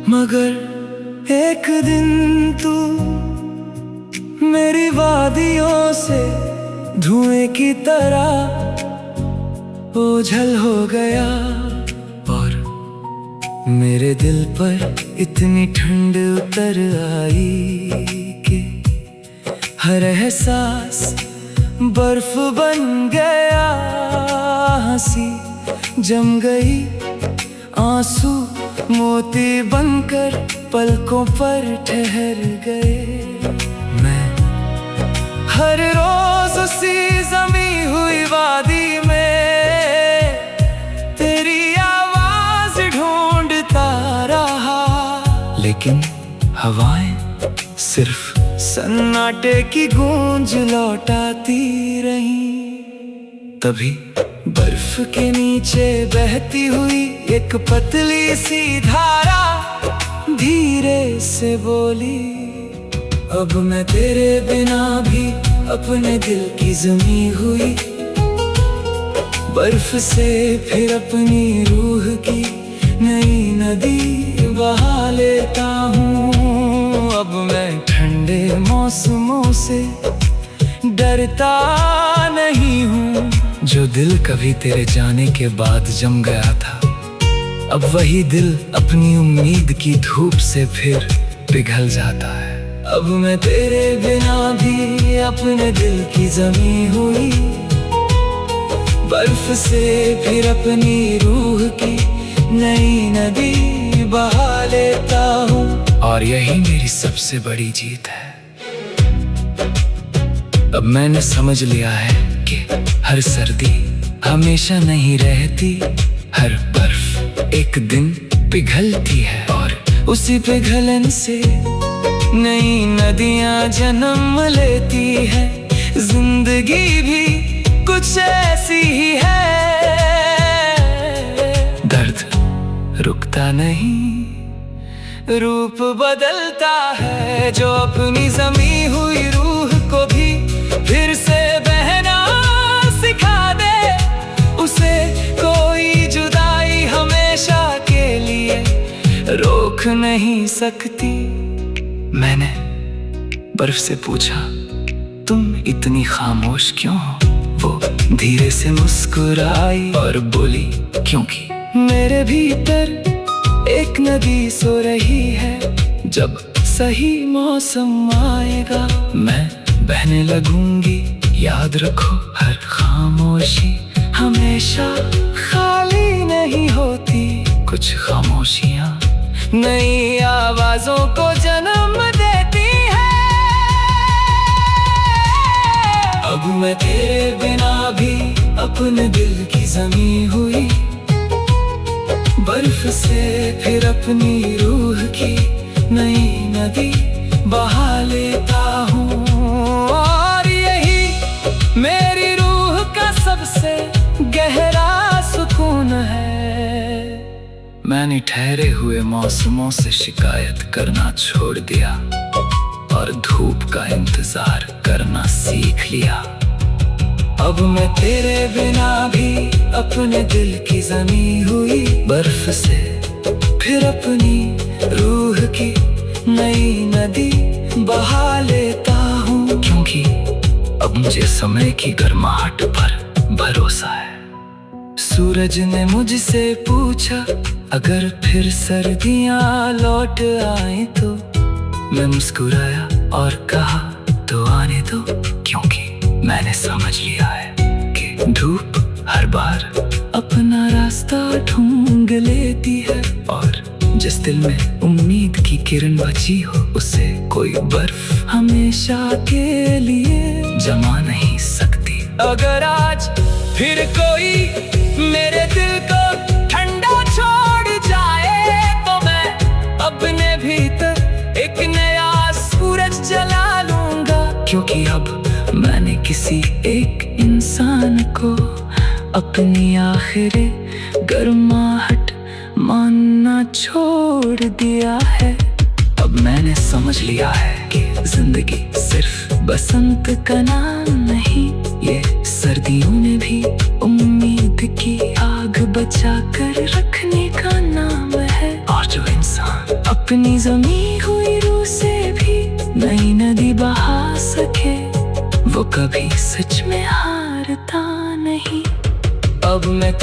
मगर एक दिन तू मेरी वादियों से धुएं की तरह ओझल हो गया और मेरे दिल पर इतनी ठंड उतर आई कि हर एहसास बर्फ बन गया। हंसी जम गई, आंसू मोती बनकर पलकों पर ठहर गए। मैं हर रोज उसी जमी हुई वादी में तेरी आवाज ढूंढता रहा, लेकिन हवाएं सिर्फ सन्नाटे की गूंज लौटाती रही। तभी बर्फ के नीचे बहती हुई एक पतली सी धारा धीरे से बोली, अब मैं तेरे बिना भी अपने दिल की जमी हुई बर्फ से फिर अपनी रूह की नई नदी बहा लेता हूँ। अब मैं ठंडे मौसमों से डरता नहीं हूँ। जो दिल कभी तेरे जाने के बाद जम गया था, अब वही दिल अपनी उम्मीद की धूप से फिर पिघल जाता है। अब मैं तेरे बिना भी अपने दिल की जमी हुई बर्फ से फिर अपनी रूह की नई नदी बहा लेता हूँ। और यही मेरी सबसे बड़ी जीत है। अब मैंने समझ लिया है कि हर सर्दी हमेशा नहीं रहती, हर बर्फ एक दिन पिघलती है और उसी पिघलन से नई नदियां जन्म लेती है। जिंदगी भी कुछ ऐसी ही है, दर्द रुकता नहीं, रूप बदलता है। जो अपनी जमी हुई रूह को भी फिर से बहना सिखा दे, उसे कोई जुदाई हमेशा के लिए रोक नहीं सकती। मैंने बर्फ से पूछा, तुम इतनी खामोश क्यों हो? वो धीरे से मुस्कुराई और बोली, क्योंकि मेरे भीतर एक नदी सो रही है। जब सही मौसम आएगा मैं बहने लगूंगी। याद रखो, हर खामोशी हमेशा खाली नहीं होती। कुछ खामोशियां नई आवाजों को जन्म देती है। अब मैं तेरे बिना भी अपने दिल की जमी हुई बर्फ से फिर अपनी रूह की नई नदी बहा लेता हूँ। और यही मेरी रूह का सबसे गहरा सुकून है। मैंने ठहरे हुए मौसमों से शिकायत करना छोड़ दिया और धूप का इंतजार करना सीख लिया। अब मैं तेरे बिना भी अपने दिल की जमी हुई बर्फ से फिर अपनी रूह की नई नदी बहा लेता हूँ। क्योंकि अब मुझे समय की गर्माहट पर भरोसा है। सूरज ने मुझसे पूछा अगर फिर सर्दियाँ लौट आए तो। मैं मुस्कुराया और कहा तो आने दो, क्योंकि मैंने समझ लिया है कि धूप हर बार अपना रास्ता ढूंढ लेती है, और जिस दिल में उम्मीद की किरण बची हो उसे कोई बर्फ हमेशा के लिए जमा नहीं सकती। अगर आज फिर कोई मेरे दिल को ठंडा छोड़ जाए तो मैं अपने भीतर एक नया सूरज जला लूंगा, क्योंकि अब मैंने किसी एक इंसान को अपनी आखिरी गर्माहट मानना छोड़ दिया है। अब मैंने समझ लिया है कि जिंदगी सिर्फ बसंत का नाम नहीं, ये सर्दियों में भी उम्मीद की आग बचा कर रखने का नाम है। और जो इंसान अपनी जमी हुई रूह से भी नई नदी बहा सके वो कभी सच में हारता नहीं। अब मैं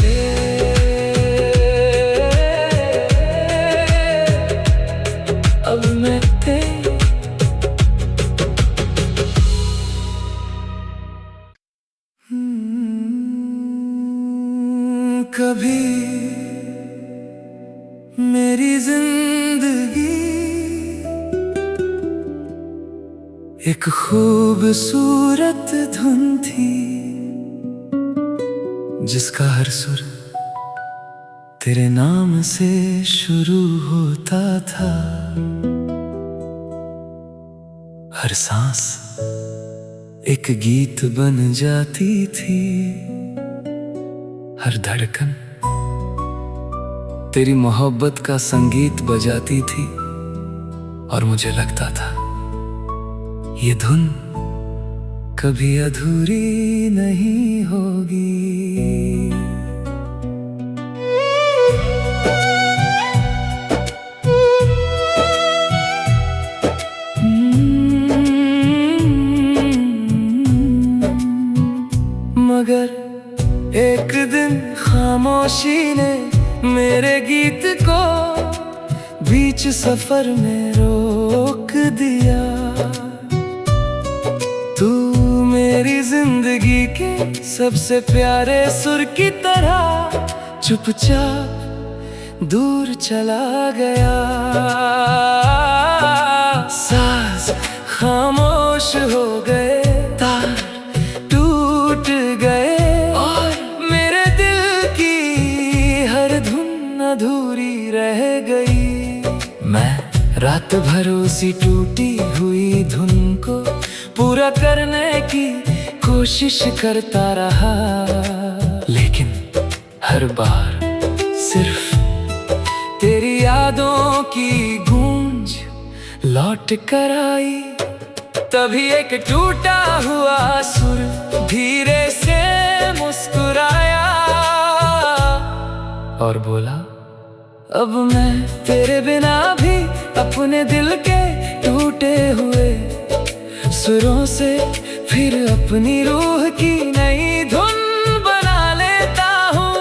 कभी मेरी जिंदगी एक खूबसूरत धुन थी, जिसका हर सुर तेरे नाम से शुरू होता था। हर सांस एक गीत बन जाती थी, हर धड़कन तेरी मोहब्बत का संगीत बजाती थी, और मुझे लगता था ये धुन कभी अधूरी नहीं होगी। मगर एक दिन खामोशी ने मेरे गीत को बीच सफर में रोक दिया। तू मेरी जिंदगी के सबसे प्यारे सुर की तरह चुपचाप दूर चला गया। साज खामोश हो गए, तार टूट गए, और मेरे दिल की हर धुन अधूरी रह गई। मैं रात भर उसी टूटी हुई धुन को पूरा करने की कोशिश करता रहा, लेकिन हर बार सिर्फ तेरी यादों की गूंज लौट कर आई। तभी एक टूटा हुआ सुर धीरे से मुस्कुराया और बोला, अब मैं तेरे बिना भी अपने दिल के टूटे हुए सुरों से फिर अपनी रूह की नई धुन बना लेता हूँ।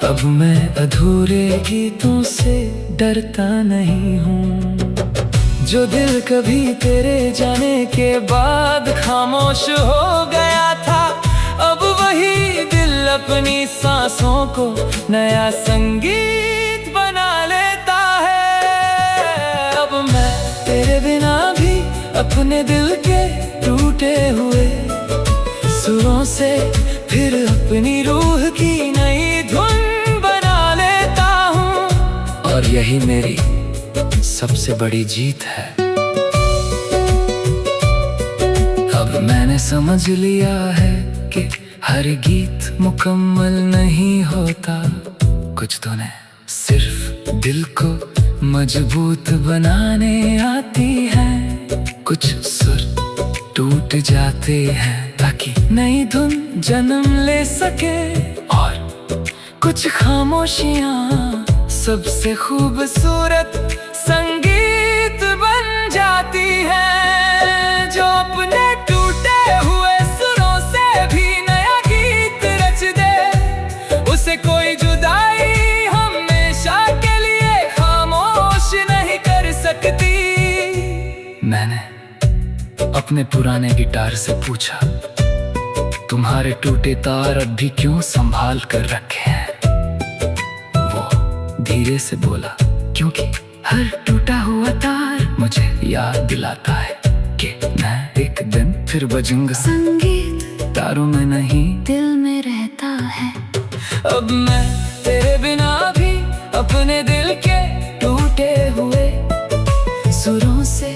अब मैं अधूरे गीतों से डरता नहीं हूँ। जो दिल कभी तेरे जाने के बाद खामोश हो गया था, अब वही दिल अपनी सांसों को नया संगीत बना लेता है। अब मैं तेरे बिना भी अपने दिल के टूटे हुए सुरों से फिर अपनी रूह की नई धुन बना लेता हूँ। और यही मेरी सबसे बड़ी जीत है। अब मैंने समझ लिया है कि हर गीत मुकम्मल नहीं होता, कुछ धुनें सिर्फ दिल को मजबूत बनाने आती हैं। कुछ सुर टूट जाते हैं ताकि नई धुन जन्म ले सके, और कुछ खामोशियाँ सबसे खूबसूरत संगीत बन जाती है। जो अपने टूटे हुए सुरों से भी नया गीत रच दे, उसे कोई अपने पुराने गिटार से पूछा, तुम्हारे टूटे तार अब भी क्यों संभाल कर रखे हैं? वो धीरे से बोला, क्योंकि हर टूटा हुआ तार मुझे याद दिलाता है कि मैं एक दिन फिर बजूंगा। संगीत तारों में नहीं, दिल में रहता है। अब मैं तेरे बिना भी अपने दिल के टूटे हुए सुरों से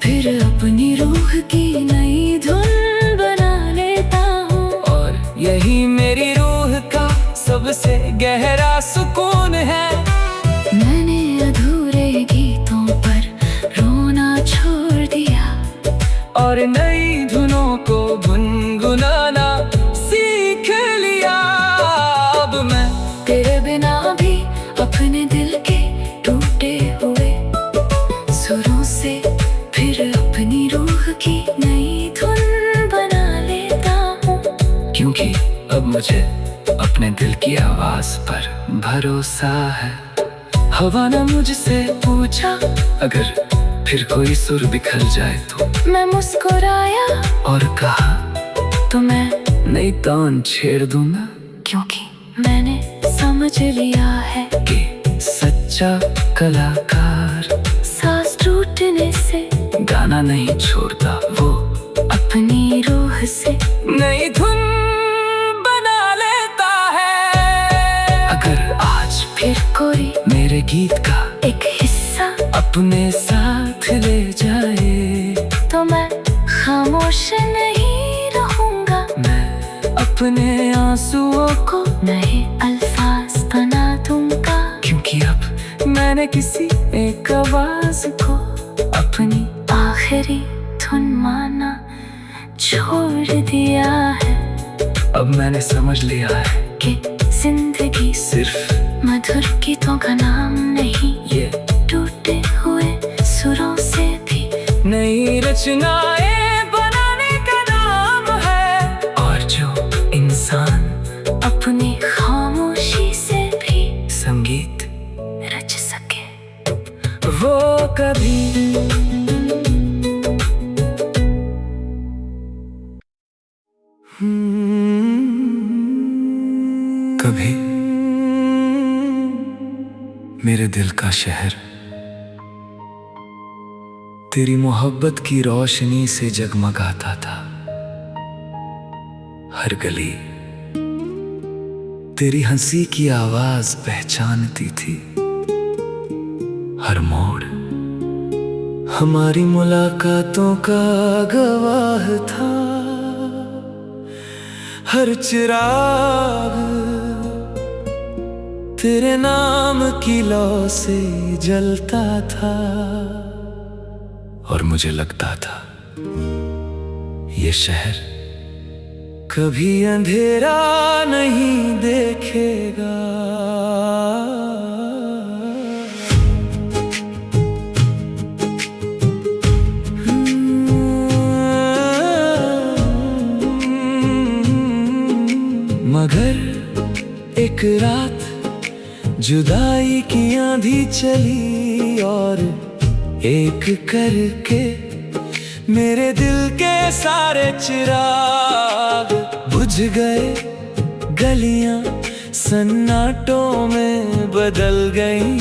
फिर अपनी रूह की नई धुन बना लेता हूँ। और यही मेरी रूह का सबसे गहरा सुकून है। मैंने अधूरे गीतों पर रोना छोड़ दिया और नई धुनों को गुनगुनाना सीख लिया। अब मैं तेरे बिना भी अपने दिल के टूटे हुए सुरों से फिर अपनी रूह की नई धुन बना लेता हूँ। क्योंकि अब मुझे अपने दिल की आवाज पर भरोसा है। हवा ने मुझसे पूछा, अगर फिर कोई सुर बिखर जाए तो? मैं मुस्कुराया और कहा, तो मैं नई तान छेड़ दूंगा। क्योंकि मैंने समझ लिया है कि सच्चा कलाकार सांस टूटने से गाना नहीं छोड़ता, वो अपनी रूह से नई धुन बना लेता है। अगर आज फिर कोई मेरे गीत का एक हिस्सा अपने साथ ले जाए तो मैं खामोश नहीं रहूंगा। मैं अपने आंसुओं को नए अल्फाज बना दूंगा। क्योंकि अब मैंने किसी एक आवाज को अपनी आखिरी धुन माना छोड़ दिया है अब मैंने समझ लिया है कि जिंदगी सिर्फ मधुर गीतों का नाम नहीं, ये टूटे हुए सुरों से भी नई रचनाएं बनाने का नाम है। और जो इंसान अपनी खामोशी से भी संगीत रच सके, वो कभी कभी मेरे दिल का शहर तेरी मोहब्बत की रोशनी से जगमगाता था। हर गली तेरी हंसी की आवाज पहचानती थी। हर मोड़ हमारी मुलाकातों का गवाह था। हर चिराग तेरे नाम की लौ से जलता था। और मुझे लगता था ये शहर कभी अंधेरा नहीं देखेगा। मगर एक रात जुदाई की आंधी चली और एक करके मेरे दिल के सारे चिराग बुझ गए। गलियां सन्नाटों में बदल गईं।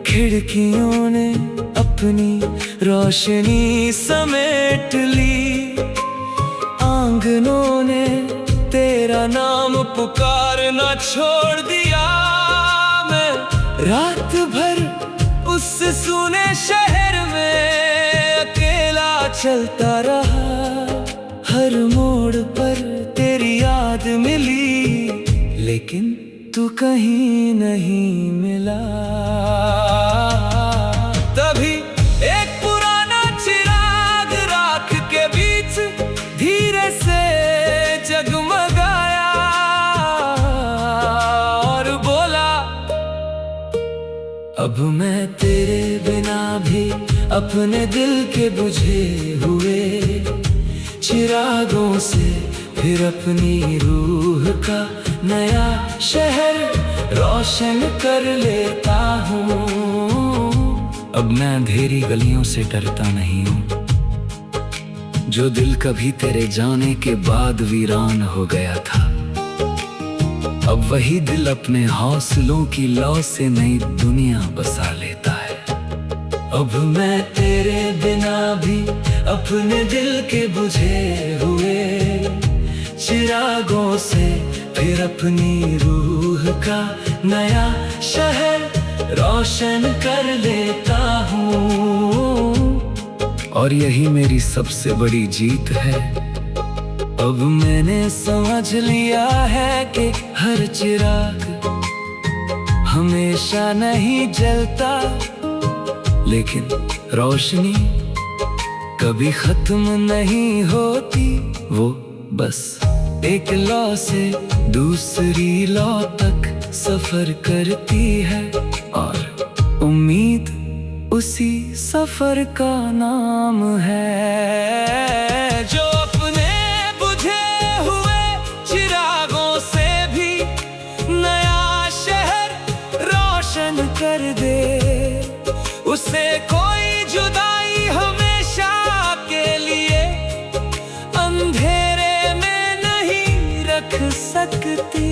खिड़कियों ने अपनी रोशनी समेट ली। आंगनों ने तेरा नाम पुकारना छोड़ दिया। मैं रात भर उस सूने शहर में अकेला चलता रहा। हर मोड़ पर तेरी याद मिली, लेकिन तू कहीं नहीं मिला। तभी एक पुराना चिराग राख के बीच धीरे से जगमगाया और बोला, अब मैं तेरे बिना भी अपने दिल के बुझे हुए चिरागों से फिर अपनी रूह का नया शहर रोशन कर लेता हूँ। अब मैं अंधेरी गलियों से डरता नहीं हूँ। जो दिल कभी तेरे जाने के बाद वीरान हो गया था, अब वही दिल अपने हौसलों की लौ से नई दुनिया बसा लेता है। अब मैं तेरे बिना भी अपने दिल के बुझे हुए चिरागों से फिर अपनी रूह का नया शहर रोशन कर लेता हूँ। और यही मेरी सबसे बड़ी जीत है। अब मैंने समझ लिया है कि हर चिराग हमेशा नहीं जलता, लेकिन रोशनी कभी खत्म नहीं होती। वो बस एक लौ से दूसरी लौ तक सफर करती है, और उम्मीद उसी सफर का नाम है। जो अपने बुझे हुए चिरागों से भी नया शहर रोशन कर दे, उसे कोई जुदाई हमेशा के लिए अंधेरे में नहीं रख सकती।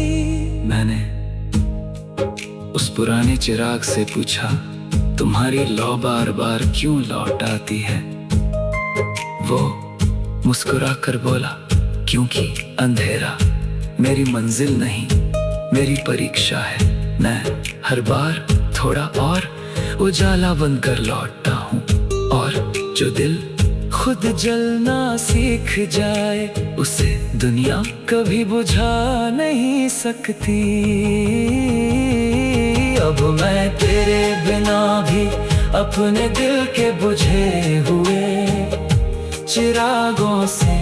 मैंने उस पुराने चिराग से पूछा, तुम्हारी लौ बार बार क्यों लौट आती है? वो मुस्कुरा कर बोला, क्योंकि अंधेरा मेरी मंजिल नहीं, मेरी परीक्षा है। मैं हर बार थोड़ा और उजाला बनकर लौटता हूँ, और जो दिल खुद जलना सीख जाए उसे दुनिया कभी बुझा नहीं सकती। अब मैं तेरे बिना भी अपने दिल के बुझे हुए चिरागों से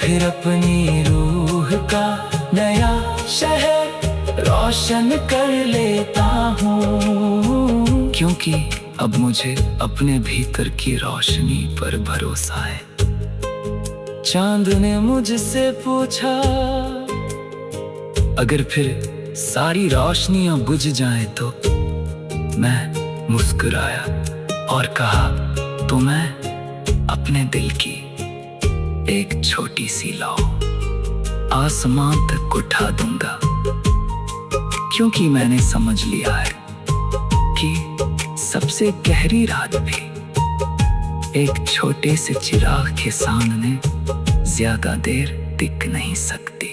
फिर अपनी रूह का नया शहर रोशन कर लेता हूँ, क्योंकि अब मुझे अपने भीतर की रोशनी पर भरोसा है। चांद ने मुझसे पूछा, अगर फिर सारी रोशनियां बुझ जाएं तो? मैं मुस्कुराया और कहा, तो मैं अपने दिल की एक छोटी सी लौ आसमान तक उठा दूंगा, क्योंकि मैंने समझ लिया है कि सबसे गहरी रात भी एक छोटे से चिराग के सामने ज्यादा देर टिक नहीं सकती।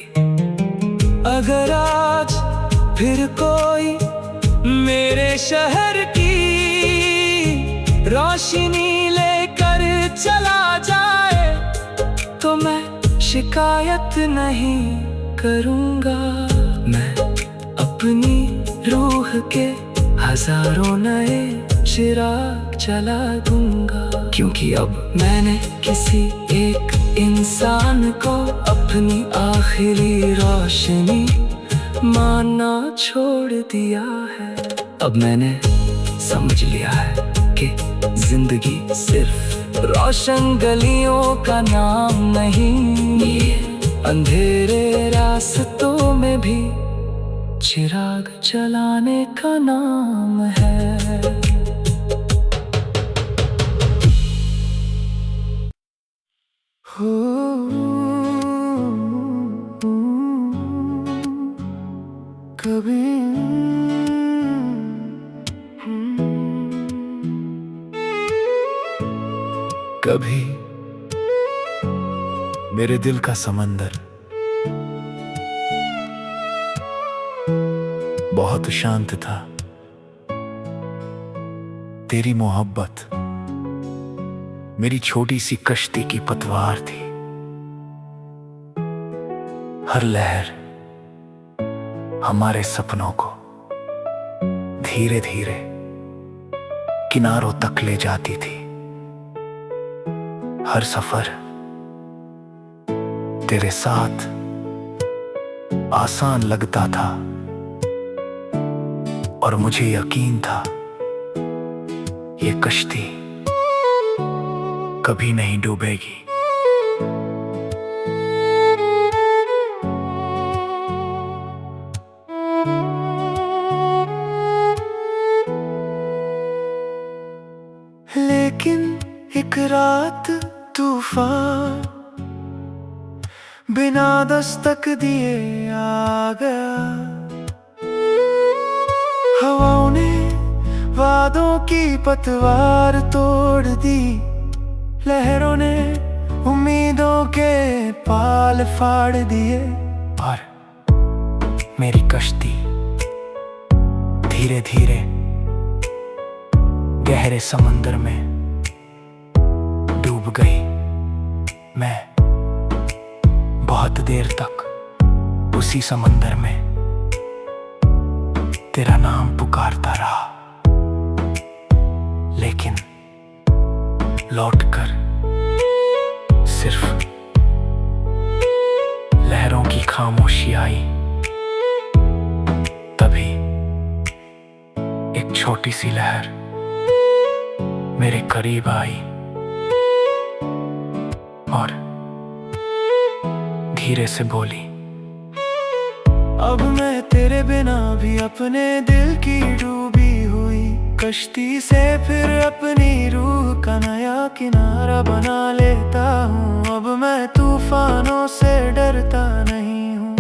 अगर आज फिर कोई मेरे शहर की रोशनी लेकर चला जाए, तो मैं शिकायत नहीं करूँगा। मैं अपनी रूह के हजारों नए चिराग जला दूंगा, क्योंकि अब मैंने किसी एक इंसान को अपनी आखिरी रोशनी मानना छोड़ दिया है। अब मैंने समझ लिया है कि जिंदगी सिर्फ रोशन गलियों का नाम नहीं, ये अंधेरे रास्तों में भी चिराग जलाने का नाम है। कभी कभी मेरे दिल का समंदर बहुत शांत था। तेरी मोहब्बत मेरी छोटी सी कश्ती की पतवार थी। हर लहर हमारे सपनों को धीरे धीरे किनारों तक ले जाती थी। हर सफर तेरे साथ आसान लगता था, और मुझे यकीन था ये कश्ती कभी नहीं डूबेगी। लेकिन एक रात तूफान बिना दस्तक दिए आ गया। हवाओं ने वादों की पतवार तोड़ दी, लहरों ने उम्मीदों के पाल फाड़ दिए। और मेरी कश्ती धीरे धीरे गहरे समंदर में डूब गई। मैं बहुत देर तक उसी समंदर में तेरा नाम पुकारता रहा, लेकिन लौटकर सिर्फ लहरों की खामोशी आई। तभी एक छोटी सी लहर मेरे करीब आई और धीरे से बोली, अब मैं तेरे बिना भी अपने दिल की डूबी हुई कश्ती से फिर अपनी रूह का नया किनारा बना लेता हूँ। अब मैं तूफानों से डरता नहीं हूँ।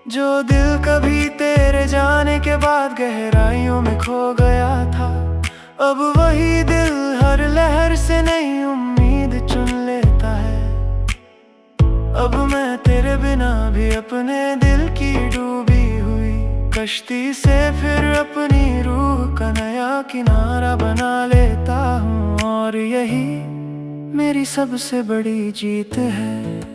जो दिल कभी तेरे जाने के बाद गहराइयों में खो गया था, अब वही दिल हर लहर से नई उम्मीद चुन लेता है। अब मैं तेरे बिना भी अपने दिल की डूबी हुई कश्ती से फिर अपनी रूह का नया किनारा बना लेता हूँ। और यही मेरी सबसे बड़ी जीत है।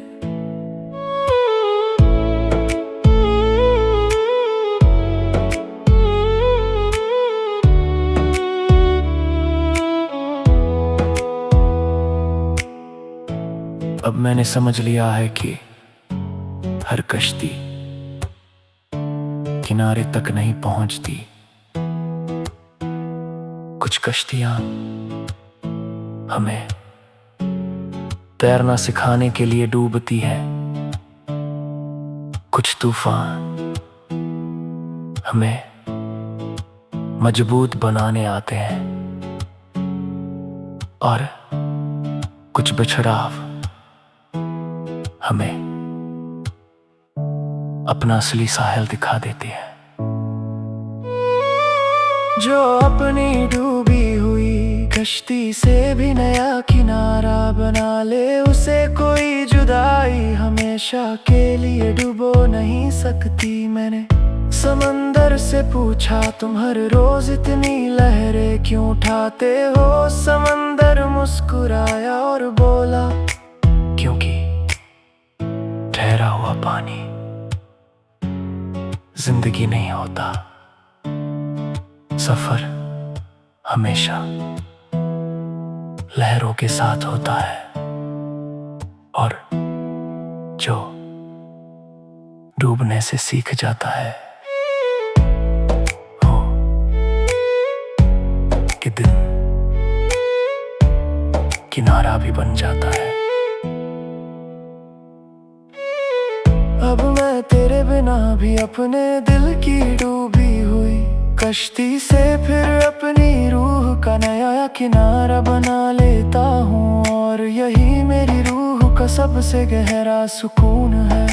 अब मैंने समझ लिया है कि हर कश्ती किनारे तक नहीं पहुंचती। कुछ कश्तियां हमें तैरना सिखाने के लिए डूबती हैं, कुछ तूफान हमें मजबूत बनाने आते हैं, और कुछ बिछड़ाव हमें अपना असली साहिल दिखा देती है। जो अपनी डूबी हुई कश्ती से भी नया किनारा बना ले, उसे कोई जुदाई हमेशा के लिए डुबो नहीं सकती। मैंने समंदर से पूछा, तुम हर रोज इतनी लहरें क्यों उठाते हो? समंदर मुस्कुराया और बोला, क्योंकि ठहरा हुआ पानी जिंदगी नहीं होता। सफर हमेशा लहरों के साथ होता है, और जो डूबने से सीख जाता है वो कि दिन किनारा भी बन जाता है। अब मैं तेरे बिना भी अपने दिल की डूबी हुई कश्ती से फिर अपनी रूह का नया किनारा बना लेता हूँ। और यही मेरी रूह का सबसे गहरा सुकून है।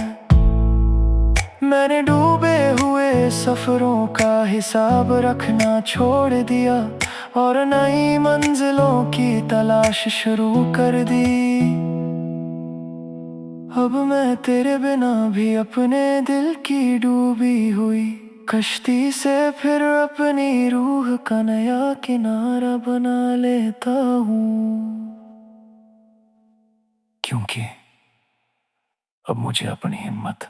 मैंने डूबे हुए सफरों का हिसाब रखना छोड़ दिया, और नई मंजिलों की तलाश शुरू कर दी। अब मैं तेरे बिना भी अपने दिल की डूबी हुई कश्ती से फिर अपनी रूह का नया किनारा बना लेता हूँ। क्योंकि अब मुझे अपनी हिम्मत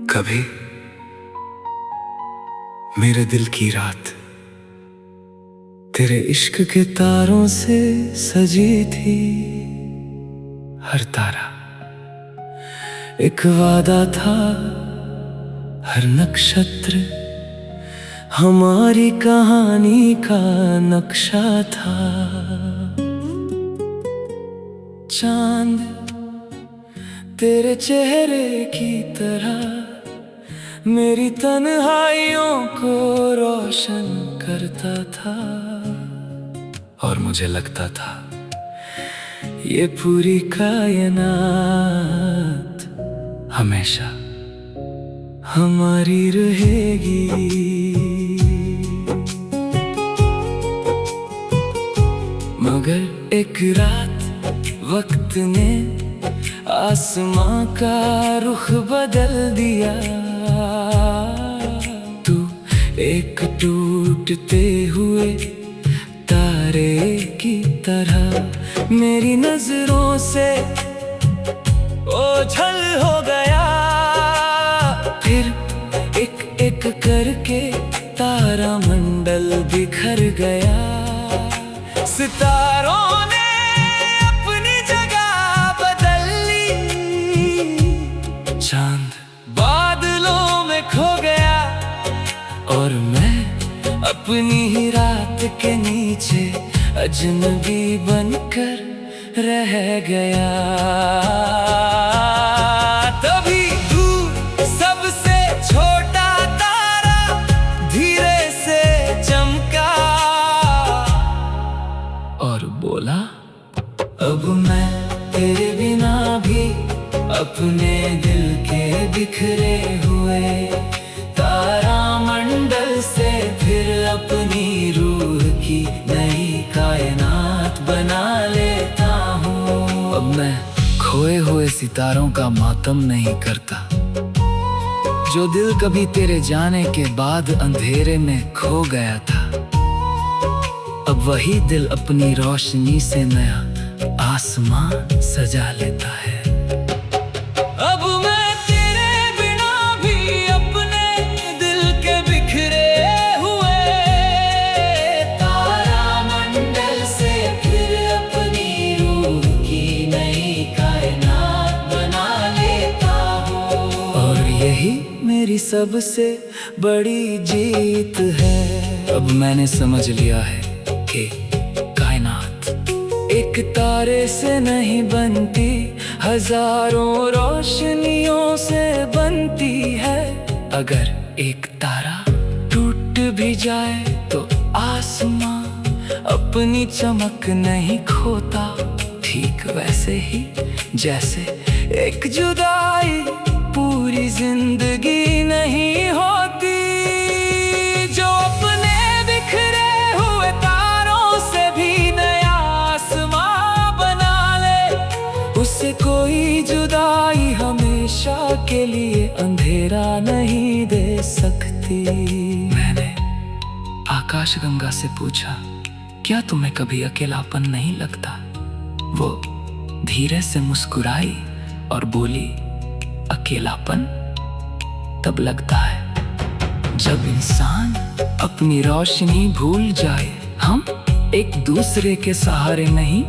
कभी मेरे दिल की रात तेरे इश्क के तारों से सजी थी। हर तारा एक वादा था, हर नक्षत्र हमारी कहानी का नक्शा था। चांद तेरे चेहरे की तरह मेरी तन्हाइयों को रोशन करता था। और मुझे लगता था ये पूरी कायनात हमेशा हमारी रहेगी। मगर एक रात वक्त ने आसमां का रुख बदल दिया। तू एक टूटते हुए तारे की तरह मेरी नजरों से ओझल हो गया। फिर एक एक करके तारा मंडल बिखर गया। सितारों ने अपनी जगह बदल ली। चांद बादलों में खो गया और मैं अपनी ही रात के नीचे अजनबी बनकर रह गया। तभी तू सबसे छोटा तारा धीरे से चमका और बोला, अब मैं तेरे बिना भी अपने दिल के बिखरे हुए तारा मंडल से फिर अपनी रूह की नई कायनात बना लेता हूँ। अब मैं खोए हुए सितारों का मातम नहीं करता। जो दिल कभी तेरे जाने के बाद अंधेरे में खो गया था, अब वही दिल अपनी रोशनी से नया आसमान सजा लेता है। अब मैं तेरे बिना भी अपने दिल के बिखरे हुए तारा मंडल से फिर अपनी रूह की नई कायनात बना लेता हूँ। और यही मेरी सबसे बड़ी जीत है। अब मैंने समझ लिया है कि कायनात एक तारे से नहीं बनती, हजारों रोशनियों से बनती है। अगर एक तारा टूट भी जाए तो आसमां अपनी चमक नहीं खोता। ठीक वैसे ही जैसे एक जुदाई पूरी जिंदगी नहीं होती। जो अपने बिखरे हुए तारों से भी नया आसमां बना ले, उससे कोई जुदाई हमेशा के लिए अंधेरा नहीं दे सकती। मैंने आकाशगंगा से पूछा, क्या तुम्हें कभी अकेलापन नहीं लगता? वो धीरे से मुस्कुराई और बोली, अकेलापन तब लगता है जब इंसान अपनी रोशनी भूल जाए। हम एक दूसरे के सहारे नहीं,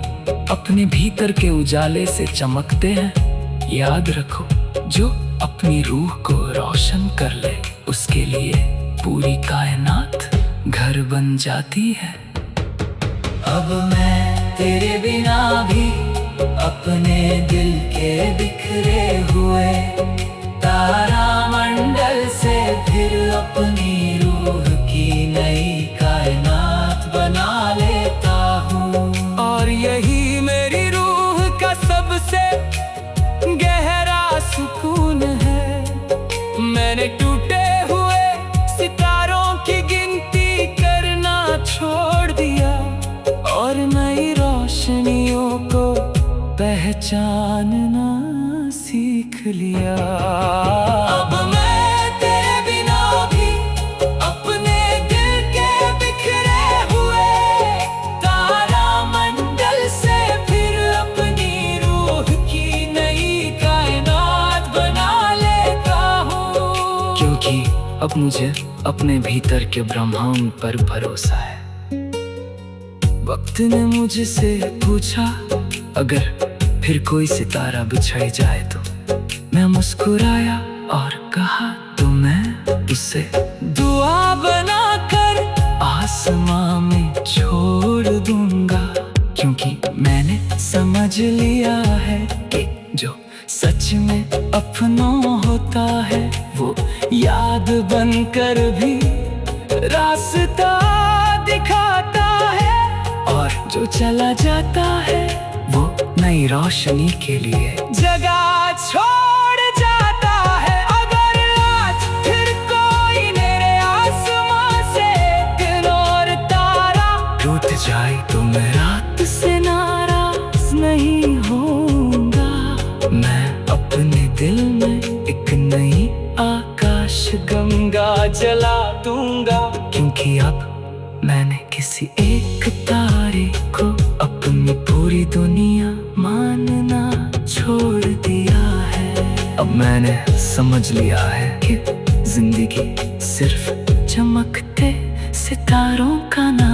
अपने भीतर के उजाले से चमकते हैं। याद रखो, जो अपनी रूह को रोशन कर ले, उसके लिए पूरी कायनात घर बन जाती है। अब मैं तेरे बिना भी अपने दिल के बिखरे हुए तारा मंडल से फिर अपनी रूह की नई कायनात बना लेता हूँ। और यही मेरी रूह का सबसे गहरा सुकून है। मैंने टूटे हुए सितारों की गिनती करना छोड़ दिया और नई रोशनियों को पहचानना सीख लिया। अब मैं तेरे बिना भी अपने दिल के बिखरे हुए तारा मंडल से फिर अपनी रूह की नई कायनात बना लेता हूँ। क्योंकि अब मुझे अपने भीतर के ब्रह्मांड पर भरोसा है। वक्त ने मुझसे पूछा, अगर फिर कोई सितारा बिछड़ जाए तो? मैं मुस्कुराया और कहा, तो मैं उसे दुआ बनाकर आसमां में छोड़ दूंगा। क्योंकि मैंने समझ लिया है कि जो सच में अपनों होता है वो याद बनकर भी रास्ता दिखाता है, और जो चला जाता है वो नई रोशनी के लिए जगह छोड़ जाता है। अगर आज फिर कोई मेरे आसमां से एक और तारा टूट जाए तो मैं रात से नाराज नहीं होऊंगा। मैं अपने दिल में एक नई आकाश गंगा जला दूंगा, क्योंकि अब मैंने किसी एक तारे को अपनी पूरी दुनिया मानना छोड़ दिया है। अब मैंने समझ लिया है कि जिंदगी सिर्फ चमकते सितारों का नाम